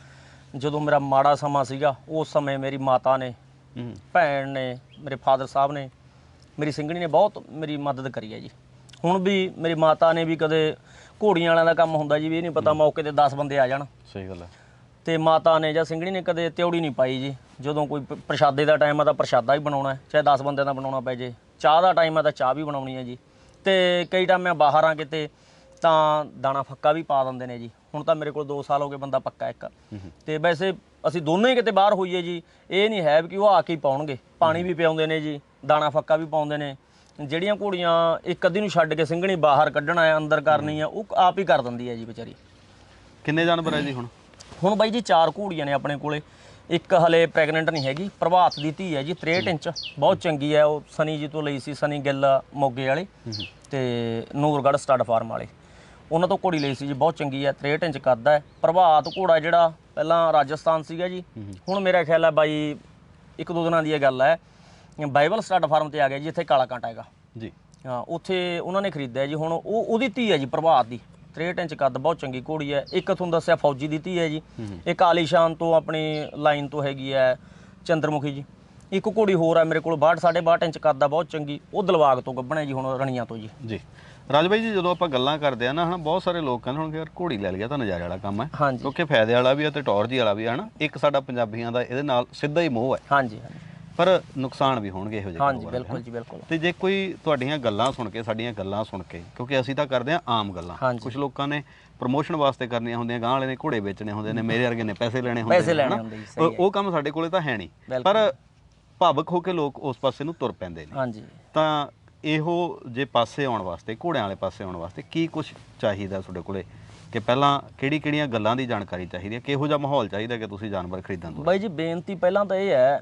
ਜਦੋਂ ਮੇਰਾ ਮਾੜਾ ਸਮਾਂ ਸੀਗਾ ਉਸ ਸਮੇਂ ਮੇਰੀ ਮਾਤਾ ਨੇ, ਭੈਣ ਨੇ, ਮੇਰੇ ਫਾਦਰ ਸਾਹਿਬ ਨੇ, ਮੇਰੀ ਸਿੰਘਣੀ ਨੇ ਬਹੁਤ ਮੇਰੀ ਮਦਦ ਕਰੀ ਹੈ ਜੀ। ਹੁਣ ਵੀ ਮੇਰੀ ਮਾਤਾ ਨੇ ਵੀ, ਕਦੇ ਘੋੜੀਆਂ ਵਾਲਿਆਂ ਦਾ ਕੰਮ ਹੁੰਦਾ ਜੀ, ਵੀ ਇਹ ਨਹੀਂ ਪਤਾ ਮੌਕੇ ਤੇ 10 ਬੰਦੇ ਆ ਜਾਣ। ਸਹੀ ਗੱਲ ਹੈ। ਤੇ ਮਾਤਾ ਨੇ ਜਾਂ ਸਿੰਘਣੀ ਨੇ ਕਦੇ ਤਿਉੜੀ ਨਹੀਂ ਪਾਈ ਜੀ। ਜਦੋਂ ਕੋਈ ਪ੍ਰਸ਼ਾਦੇ ਦਾ ਟਾਈਮ ਆ ਤਾਂ ਪ੍ਰਸ਼ਾਦਾ ਹੀ ਬਣਾਉਣਾ, ਚਾਹੇ 10 ਬੰਦਿਆਂ ਦਾ ਬਣਾਉਣਾ ਪੈ ਜੇ। ਚਾਹ ਦਾ ਟਾਈਮ ਆ ਤਾਂ ਚਾਹ ਵੀ ਬਣਾਉਣੀ ਹੈ ਜੀ। ਤੇ ਕਈ ਟਾਈਮ ਮੈਂ ਬਾਹਰ ਆ ਕਿਤੇ ਤਾਂ ਦਾਣਾ ਫੱਕਾ ਵੀ ਪਾ ਦਿੰਦੇ ਨੇ ਜੀ। ਹੁਣ ਤਾਂ ਮੇਰੇ ਕੋਲ 2 ਸਾਲ ਹੋ ਗਏ ਬੰਦਾ ਪੱਕਾ ਇੱਕ। ਤੇ ਵੈਸੇ ਅਸੀਂ ਦੋਨੋਂ ਹੀ ਕਿਤੇ ਬਾਹਰ ਹੋਈਏ ਜੀ, ਇਹ ਨਹੀਂ ਹੈ ਕਿ ਉਹ ਆ ਕੇ ਹੀ ਪਾਉਣਗੇ। ਪਾਣੀ ਵੀ ਪਿਆਉਂਦੇ ਨੇ ਜੀ, ਦਾਣਾ ਫੱਕਾ ਵੀ ਪਾਉਂਦੇ ਨੇ, ਜਿਹੜੀਆਂ ਘੋੜੀਆਂ ਇੱਕ ਅੱਧੀ ਨੂੰ ਛੱਡ ਕੇ ਸਿੰਘਣੀ ਬਾਹਰ ਕੱਢਣਾ ਹੈ, ਅੰਦਰ ਕਰਨੀ ਆ, ਉਹ ਆਪ ਹੀ ਕਰ ਦਿੰਦੀ ਹੈ ਜੀ ਵਿਚਾਰੀ। ਕਿੰਨੇ ਜਾਨਵਰ ਹੈ ਜੀ ਹੁਣ ਬਾਈ ਜੀ 4 ਘੋੜੀਆਂ ਨੇ ਆਪਣੇ ਕੋਲੇ। ਇੱਕ ਹਲੇ ਪ੍ਰੈਗਨੈਂਟ ਨਹੀਂ ਹੈਗੀ, ਪ੍ਰਭਾਤ ਦੀ ਧੀ ਹੈ ਜੀ 63 ਇੰਚ, ਬਹੁਤ ਚੰਗੀ ਹੈ। ਉਹ ਸਨੀ ਜੀ ਤੋਂ ਲਈ ਸੀ, ਸਨੀ ਗਿੱਲ ਮੋਗੇ ਵਾਲੇ ਤੇ ਨੂਰਗੜ੍ਹ ਸਟੱਡ ਫਾਰਮ ਵਾਲੇ, ਉਹਨਾਂ ਤੋਂ ਘੋੜੀ ਲਈ ਸੀ ਜੀ, ਬਹੁਤ ਚੰਗੀ ਹੈ। 63 ਇੰਚ ਕੱਦ ਹੈ। ਪ੍ਰਭਾਤ ਘੋੜਾ ਜਿਹੜਾ ਪਹਿਲਾਂ ਰਾਜਸਥਾਨ ਸੀਗਾ ਜੀ, ਹੁਣ ਮੇਰਾ ਖਿਆਲ ਹੈ ਬਾਈ 1-2 ਦਿਨਾਂ ਦੀ ਇਹ ਗੱਲ ਹੈ, ਬਾਈਬਲ ਸਟੱਡ ਫਾਰਮ ਤੇ ਆ ਗਿਆ ਜੀ, ਇੱਥੇ ਕਾਲਾ ਕਾਂਟਾ ਹੈਗਾ ਜੀ। ਹਾਂ, ਉੱਥੇ ਉਹਨਾਂ ਨੇ ਖਰੀਦਿਆ ਜੀ। ਹੁਣ ਉਹਦੀ ਧੀ ਹੈ ਜੀ ਪ੍ਰਭਾਤ ਦੀ, 63 ਇੰਚ ਕੱਦ, ਬਹੁਤ ਚੰਗੀ ਘੋੜੀ ਹੈ। ਇੱਕ ਤੁਹਾਨੂੰ ਦੱਸਿਆ ਫੌਜੀ ਦੀ ਧੀ ਹੈ ਜੀ, ਇੱਕ ਆਲੀਸ਼ਾਨ ਤੋਂ ਆਪਣੀ ਲਾਈਨ ਤੋਂ ਹੈਗੀ ਹੈ ਚੰਦਰਮੁਖੀ ਜੀ। ਇੱਕ ਘੋੜੀ ਹੋਰ ਹੈ ਮੇਰੇ ਕੋਲ 62.5 ਇੰਚ ਕੱਦ ਦਾ, ਬਹੁਤ ਚੰਗੀ, ਉਹ ਦਿਲਵਾਗ ਤੋਂ ਗੱਭਣਾ ਜੀ, ਹੁਣ ਰਣੀਆਂ ਤੋਂ ਜੀ। ਰਾਜ ਬਾਈ ਜੀ, ਜਦੋਂ ਆਪਾਂ ਗੱਲਾਂ ਕਰਦੇ ਆ ਨਾ ਹਨਾ, ਬਹੁਤ ਸਾਰੇ ਲੋਕ ਕਹਿੰਦੇ ਹੁਣ ਯਾਰ ਘੋੜੀ ਲੈ ਲਿਆ ਤਾਂ ਨਜ਼ਾਰੇ ਵਾਲਾ ਕੰਮ ਹੈ, ਕਿਉਂਕਿ ਫਾਇਦੇ ਵਾਲਾ ਵੀ ਹੈ ਤੇ ਟੌਰ ਵਾਲਾ ਵੀ ਹੈ ਹਨਾ। ਇੱਕ ਸਾਡਾ ਪੰਜਾਬੀਆਂ ਦਾ ਇਹਦੇ ਨਾਲ ਸਿੱਧਾ ਹੀ ਮੋਹ ਹੈ। ਹਾਂਜੀ, ਪਰ ਨੁਕਸਾਨ ਵੀ ਹੋਣਗੇ ਇਹੋ ਜਿਹੇ। ਹਾਂਜੀ, ਬਿਲਕੁਲ ਜੀ, ਬਿਲਕੁਲ। ਤੇ ਜੇ ਕੋਈ ਤੁਹਾਡੀਆਂ ਗੱਲਾਂ ਸੁਣ ਕੇ, ਸਾਡੀਆਂ ਗੱਲਾਂ ਸੁਣ ਕੇ, ਕਿਉਂਕਿ ਅਸੀਂ ਤਾਂ ਕਰਦੇ ਆ ਆਮ ਗੱਲਾਂ, ਕੁਝ ਲੋਕਾਂ ਨੇ ਪ੍ਰਮੋਸ਼ਨ ਵਾਸਤੇ ਕਰਨੀਆਂ ਹੁੰਦੀਆਂ, ਗਾਂ ਵਾਲੇ ਨੇ ਘੋੜੇ ਵੇਚਣੇ ਹੁੰਦੇ ਨੇ, ਮੇਰੇ ਵਰਗੇ ਨੇ ਪੈਸੇ ਲੈਣੇ ਹੁੰਦੇ ਨੇ, ਉਹ ਕੰਮ ਸਾਡੇ ਕੋਲੇ ਤਾਂ ਹੈ ਨਹੀਂ। ਪਰ ਭਾਵਕ ਹੋ ਕੇ ਲੋਕ ਉਸ ਪਾਸੇ ਨੂੰ ਤੁਰ ਪੈਂਦੇ ਨੇ। ਹਾਂਜੀ, ਤਾਂ ਇਹੋ ਜੇ ਪਾਸੇ ਆਉਣ ਵਾਸਤੇ, ਘੋੜਿਆਂ ਵਾਲੇ ਪਾਸੇ ਆਉਣ ਵਾਸਤੇ ਕੀ ਕੁਝ ਚਾਹੀਦਾ ਤੁਹਾਡੇ ਕੋਲੇ, ਕਿ ਪਹਿਲਾਂ ਕਿਹੜੀਆਂ ਗੱਲਾਂ ਦੀ ਜਾਣਕਾਰੀ ਚਾਹੀਦੀ ਹੈ, ਕਿਹੋ ਜਿਹਾ ਮਾਹੌਲ ਚਾਹੀਦਾ ਕਿ ਤੁਸੀਂ ਜਾਨਵਰ ਖਰੀਦਣ ਤੋਂ? ਬਾਈ ਜੀ ਬੇਨਤੀ ਪਹਿਲਾਂ ਤਾਂ ਇਹ ਹੈ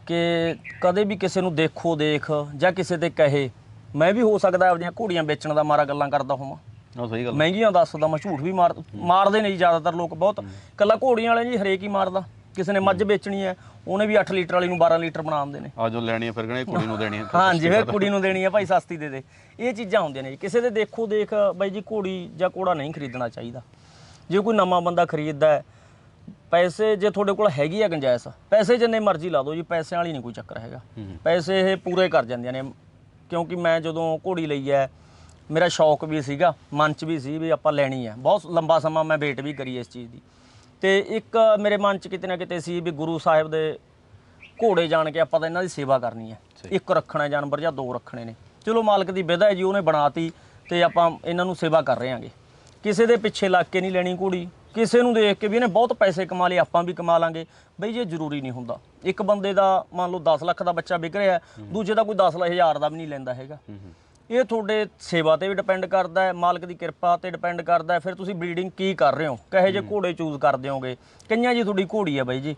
ਕਿ ਕਦੇ ਵੀ ਕਿਸੇ ਨੂੰ ਦੇਖੋ ਦੇਖ ਜਾਂ ਕਿਸੇ ਤੇ ਕਹੇ, ਮੈਂ ਵੀ ਹੋ ਸਕਦਾ ਆਪਣੀਆਂ ਘੋੜੀਆਂ ਵੇਚਣ ਦਾ ਮਾਰਾ ਗੱਲਾਂ ਕਰਦਾ ਹੋਵਾਂ, ਸਹੀ ਗੱਲ, ਮਹਿੰਗੀਆਂ ਦੱਸਦਾ, ਮੈਂ ਝੂਠ ਵੀ ਮਾਰਦੇ ਨੇ ਜੀ ਜ਼ਿਆਦਾਤਰ ਲੋਕ। ਬਹੁਤ ਕੱਲਾ ਘੋੜੀਆਂ ਵਾਲੇ ਜੀ ਹਰੇਕ ਹੀ ਮਾਰਦਾ। ਕਿਸੇ ਨੇ ਮੱਝ ਵੇਚਣੀ ਹੈ, ਉਹਨੇ ਵੀ 8 ਲੀਟਰ ਵਾਲੀ ਨੂੰ 12 ਲੀਟਰ ਬਣਾ ਦਿੰਦੇ ਨੇ। ਆ ਜੋ ਲੈਣੀ ਹੈ ਫਿਰ ਕਹਿੰਦੇ ਕੁੜੀ ਨੂੰ ਦੇਣੀ ਹੈ। ਹਾਂਜੀ, ਫਿਰ ਕੁੜੀ ਨੂੰ ਦੇਣੀ ਹੈ ਭਾਈ, ਸਸਤੀ ਦੇ ਦੇ। ਇਹ ਚੀਜ਼ਾਂ ਹੁੰਦੀਆਂ ਨੇ ਜੀ। ਕਿਸੇ ਦੇ ਦੇਖੋ ਦੇਖ ਬਾਈ ਜੀ ਘੋੜੀ ਜਾਂ ਘੋੜਾ ਨਹੀਂ ਖਰੀਦਣਾ ਚਾਹੀਦਾ। ਜੇ ਕੋਈ ਨਵਾਂ ਬੰਦਾ ਖਰੀਦਦਾ ਹੈ, ਪੈਸੇ ਜੇ ਤੁਹਾਡੇ ਕੋਲ ਹੈਗੀ ਆ ਗੁੰਜਾਇਸ਼, ਪੈਸੇ ਜਿੰਨੇ ਮਰਜ਼ੀ ਲਾ ਦਿਓ ਜੀ, ਪੈਸਿਆਂ ਵਾਲੀ ਨਹੀਂ ਕੋਈ ਚੱਕਰ ਹੈਗਾ। ਪੈਸੇ ਇਹ ਪੂਰੇ ਕਰ ਜਾਂਦੀਆਂ ਨੇ। ਕਿਉਂਕਿ ਮੈਂ ਜਦੋਂ ਘੋੜੀ ਲਈ ਹੈ, ਮੇਰਾ ਸ਼ੌਕ ਵੀ ਸੀਗਾ, ਮਨ 'ਚ ਵੀ ਸੀ ਵੀ ਆਪਾਂ ਲੈਣੀ ਹੈ। ਬਹੁਤ ਲੰਬਾ ਸਮਾਂ ਮੈਂ ਵੇਟ ਵੀ ਕਰੀ ਇਸ ਚੀਜ਼ ਦੀ। ਤੇ ਇੱਕ ਮੇਰੇ ਮਨ 'ਚ ਕਿਤੇ ਨਾ ਕਿਤੇ ਸੀ ਵੀ ਗੁਰੂ ਸਾਹਿਬ ਦੇ ਘੋੜੇ ਜਾਣ ਕੇ ਆਪਾਂ ਤਾਂ ਇਹਨਾਂ ਦੀ ਸੇਵਾ ਕਰਨੀ ਹੈ। ਇੱਕ ਰੱਖਣਾ ਜਾਨਵਰ ਜਾਂ 2 ਰੱਖਣੇ ਨੇ, ਚਲੋ ਮਾਲਕ ਦੀ ਵਿਧਾ ਹੈ ਜੀ, ਉਹਨੇ ਬਣਾਤੀ ਤੇ ਆਪਾਂ ਇਹਨਾਂ ਨੂੰ ਸੇਵਾ ਕਰ ਰਹੇ ਹਾਂਗੇ। ਕਿਸੇ ਦੇ ਪਿੱਛੇ ਲੱਗ ਕੇ ਨਹੀਂ ਲੈਣੀ ਘੋੜੀ, ਕਿਸੇ ਨੂੰ ਦੇਖ ਕੇ ਵੀ ਇਹਨੇ ਬਹੁਤ ਪੈਸੇ ਕਮਾ ਲਏ ਆਪਾਂ ਵੀ ਕਮਾ ਲਾਂਗੇ ਬਈ, ਜੇ ਜ਼ਰੂਰੀ ਨਹੀਂ ਹੁੰਦਾ। ਇੱਕ ਬੰਦੇ ਦਾ ਮੰਨ ਲਓ 10 ਲੱਖ ਦਾ ਬੱਚਾ ਵਿਕ ਰਿਹਾ, ਦੂਜੇ ਦਾ ਕੋਈ 10,000 ਦਾ ਵੀ ਨਹੀਂ ਲੈਂਦਾ ਹੈਗਾ। ਇਹ ਤੁਹਾਡੇ ਸੇਵਾ ਤੇ ਵੀ ਡਿਪੈਂਡ ਕਰਦਾ ਹੈ, ਮਾਲਕ ਦੀ ਕਿਰਪਾ ਤੇ ਡਿਪੈਂਡ ਕਰਦਾ ਹੈ। ਫਿਰ ਤੁਸੀਂ ਬਰੀਡਿੰਗ ਕੀ ਕਰ ਰਹੇ ਹੋ, ਕਹੇ ਜੇ ਘੋੜੇ ਚੂਜ਼ ਕਰ ਦਿਓਗੇ। ਕਈਆਂ ਜੀ ਤੁਹਾਡੀ ਘੋੜੀ ਹੈ ਬਾਈ ਜੀ,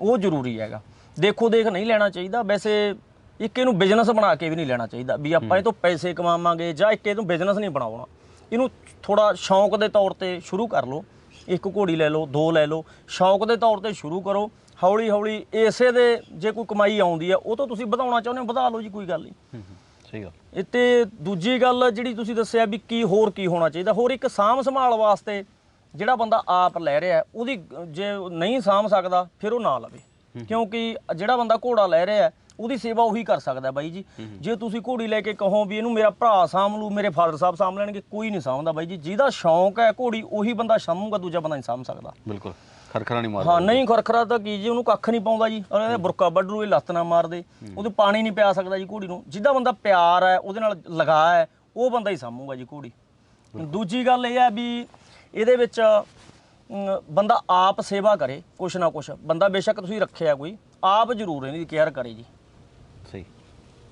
ਉਹ ਜ਼ਰੂਰੀ ਹੈਗਾ। ਦੇਖੋ ਦੇਖ ਨਹੀਂ ਲੈਣਾ ਚਾਹੀਦਾ। ਵੈਸੇ ਇੱਕ ਇਹਨੂੰ ਬਿਜ਼ਨਸ ਬਣਾ ਕੇ ਵੀ ਨਹੀਂ ਲੈਣਾ ਚਾਹੀਦਾ ਵੀ ਆਪਾਂ ਇਹ ਤੋਂ ਪੈਸੇ ਕਮਾਵਾਂਗੇ, ਜਾਂ ਇੱਕ ਇਹਨੂੰ ਬਿਜ਼ਨਸ ਨਹੀਂ ਬਣਾਉਣਾ। ਇਹਨੂੰ ਥੋੜਾ ਸ਼ੌਂਕ ਦੇ ਤੌਰ ਤੇ ਸ਼ੁਰੂ ਕਰ ਲਓ। ਇੱਕ ਘੋੜੀ ਲੈ ਲਓ, 2 ਲੈ ਲਓ, ਸ਼ੌਂਕ ਦੇ ਤੌਰ ਤੇ ਸ਼ੁਰੂ ਕਰੋ। ਹੌਲੀ ਹੌਲੀ ਇਸੇ ਦੇ ਜੇ ਕੋਈ ਕਮਾਈ ਆਉਂਦੀ ਹੈ, ਉਹ ਤੋਂ ਤੁਸੀਂ ਵਧਾਉਣਾ ਚਾਹੁੰਦੇ ਹੋ ਵਧਾ ਲਓ ਜੀ, ਕੋਈ ਗੱਲ ਨਹੀਂ। ਸਹੀ ਗੱਲ। ਇਹ ਤੇ ਦੂਜੀ ਗੱਲ ਜਿਹੜੀ ਤੁਸੀਂ ਦੱਸਿਆ ਵੀ ਕੀ ਹੋਣਾ ਚਾਹੀਦਾ, ਹੋਰ ਇੱਕ ਸਾਂਭ ਸੰਭਾਲ ਵਾਸਤੇ ਜਿਹੜਾ ਬੰਦਾ ਆਪ ਲੈ ਰਿਹਾ, ਉਹਦੀ ਜੇ ਨਹੀਂ ਸਾਂਭ ਸਕਦਾ ਫਿਰ ਉਹ ਨਾ ਲਵੇ। ਕਿਉਂਕਿ ਜਿਹੜਾ ਬੰਦਾ ਘੋੜਾ ਲੈ ਰਿਹਾ ਉਹਦੀ ਸੇਵਾ ਉਹੀ ਕਰ ਸਕਦਾ ਬਾਈ ਜੀ। ਜੇ ਤੁਸੀਂ ਘੋੜੀ ਲੈ ਕੇ ਕਹੋ ਵੀ ਇਹਨੂੰ ਮੇਰਾ ਭਰਾ ਸਾਂਭ ਲੂ, ਮੇਰੇ ਫਾਦਰ ਸਾਹਿਬ ਸਾਂਭ ਲੈਣਗੇ, ਕੋਈ ਨਹੀਂ ਸਾਂਭਦਾ ਬਾਈ ਜੀ। ਜਿਹਦਾ ਸ਼ੌਂਕ ਹੈ ਘੋੜੀ, ਉਹੀ ਬੰਦਾ ਸਾਂਭੂਗਾ, ਦੂਜਾ ਬੰਦਾ ਨਹੀਂ ਸਾਂਭ ਸਕਦਾ। ਬਿਲਕੁਲ, ਖਰਖਰਾ ਨਹੀਂ ਮਾਰਦਾ। ਹਾਂ, ਨਹੀਂ ਖਰਖਰਾ ਤਾਂ ਕੀ ਜੀ, ਉਹਨੂੰ ਕੱਖ ਨਹੀਂ ਪਾਉਂਦਾ ਜੀ, ਬੁਰਕਾ ਵੱਢ ਲੂ, ਇਹ ਲੱਤ ਨਾ ਮਾਰਦੇ, ਉਹਦੇ ਪਾਣੀ ਨਹੀਂ ਪਿਆ ਸਕਦਾ ਜੀ ਘੋੜੀ ਨੂੰ। ਜਿਹਦਾ ਬੰਦਾ ਪਿਆਰ ਹੈ, ਉਹਦੇ ਨਾਲ ਲਗਾ ਹੈ, ਉਹ ਬੰਦਾ ਹੀ ਸਾਂਭੂਗਾ ਜੀ ਘੋੜੀ। ਦੂਜੀ ਗੱਲ ਇਹ ਹੈ ਵੀ ਇਹਦੇ ਵਿੱਚ ਬੰਦਾ ਆਪ ਸੇਵਾ ਕਰੇ, ਕੁਛ ਨਾ ਕੁਛ ਬੰਦਾ, ਬੇਸ਼ੱਕ ਤੁਸੀਂ ਰੱਖਿਆ ਕੋਈ, ਆਪ ਜ਼ਰੂਰ ਇਹਦੀ ਕੇਅਰ ਕਰੇ ਜੀ। ਸਹੀ।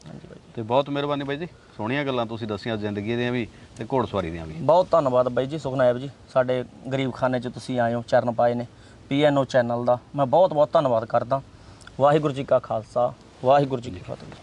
ਹਾਂਜੀ ਬਾਈ, ਤੇ ਬਹੁਤ ਮਿਹਰਬਾਨੀ ਬਾਈ ਜੀ, ਸੋਹਣੀਆਂ ਗੱਲਾਂ ਤੁਸੀਂ ਦੱਸੀਆਂ ਜ਼ਿੰਦਗੀ ਦੀਆਂ ਵੀ ਤੇ ਘੋੜਸਵਾਰੀ ਦੀਆਂ ਵੀ। ਬਹੁਤ ਧੰਨਵਾਦ ਬਾਈ ਜੀ ਸੁਖਨੈਬ ਜੀ, ਸਾਡੇ ਗਰੀਬ ਖਾਨੇ 'ਚ ਤੁਸੀਂ ਆਏ ਹੋ, ਚਰਨ ਪਾਏ ਨੇ PNO ਚੈਨਲ ਦਾ। ਮੈਂ ਬਹੁਤ ਧੰਨਵਾਦ ਕਰਦਾ। ਵਾਹਿਗੁਰੂ ਜੀ ਕਾ ਖਾਲਸਾ, ਵਾਹਿਗੁਰੂ ਜੀ ਕੀ ਫਤਿਹ।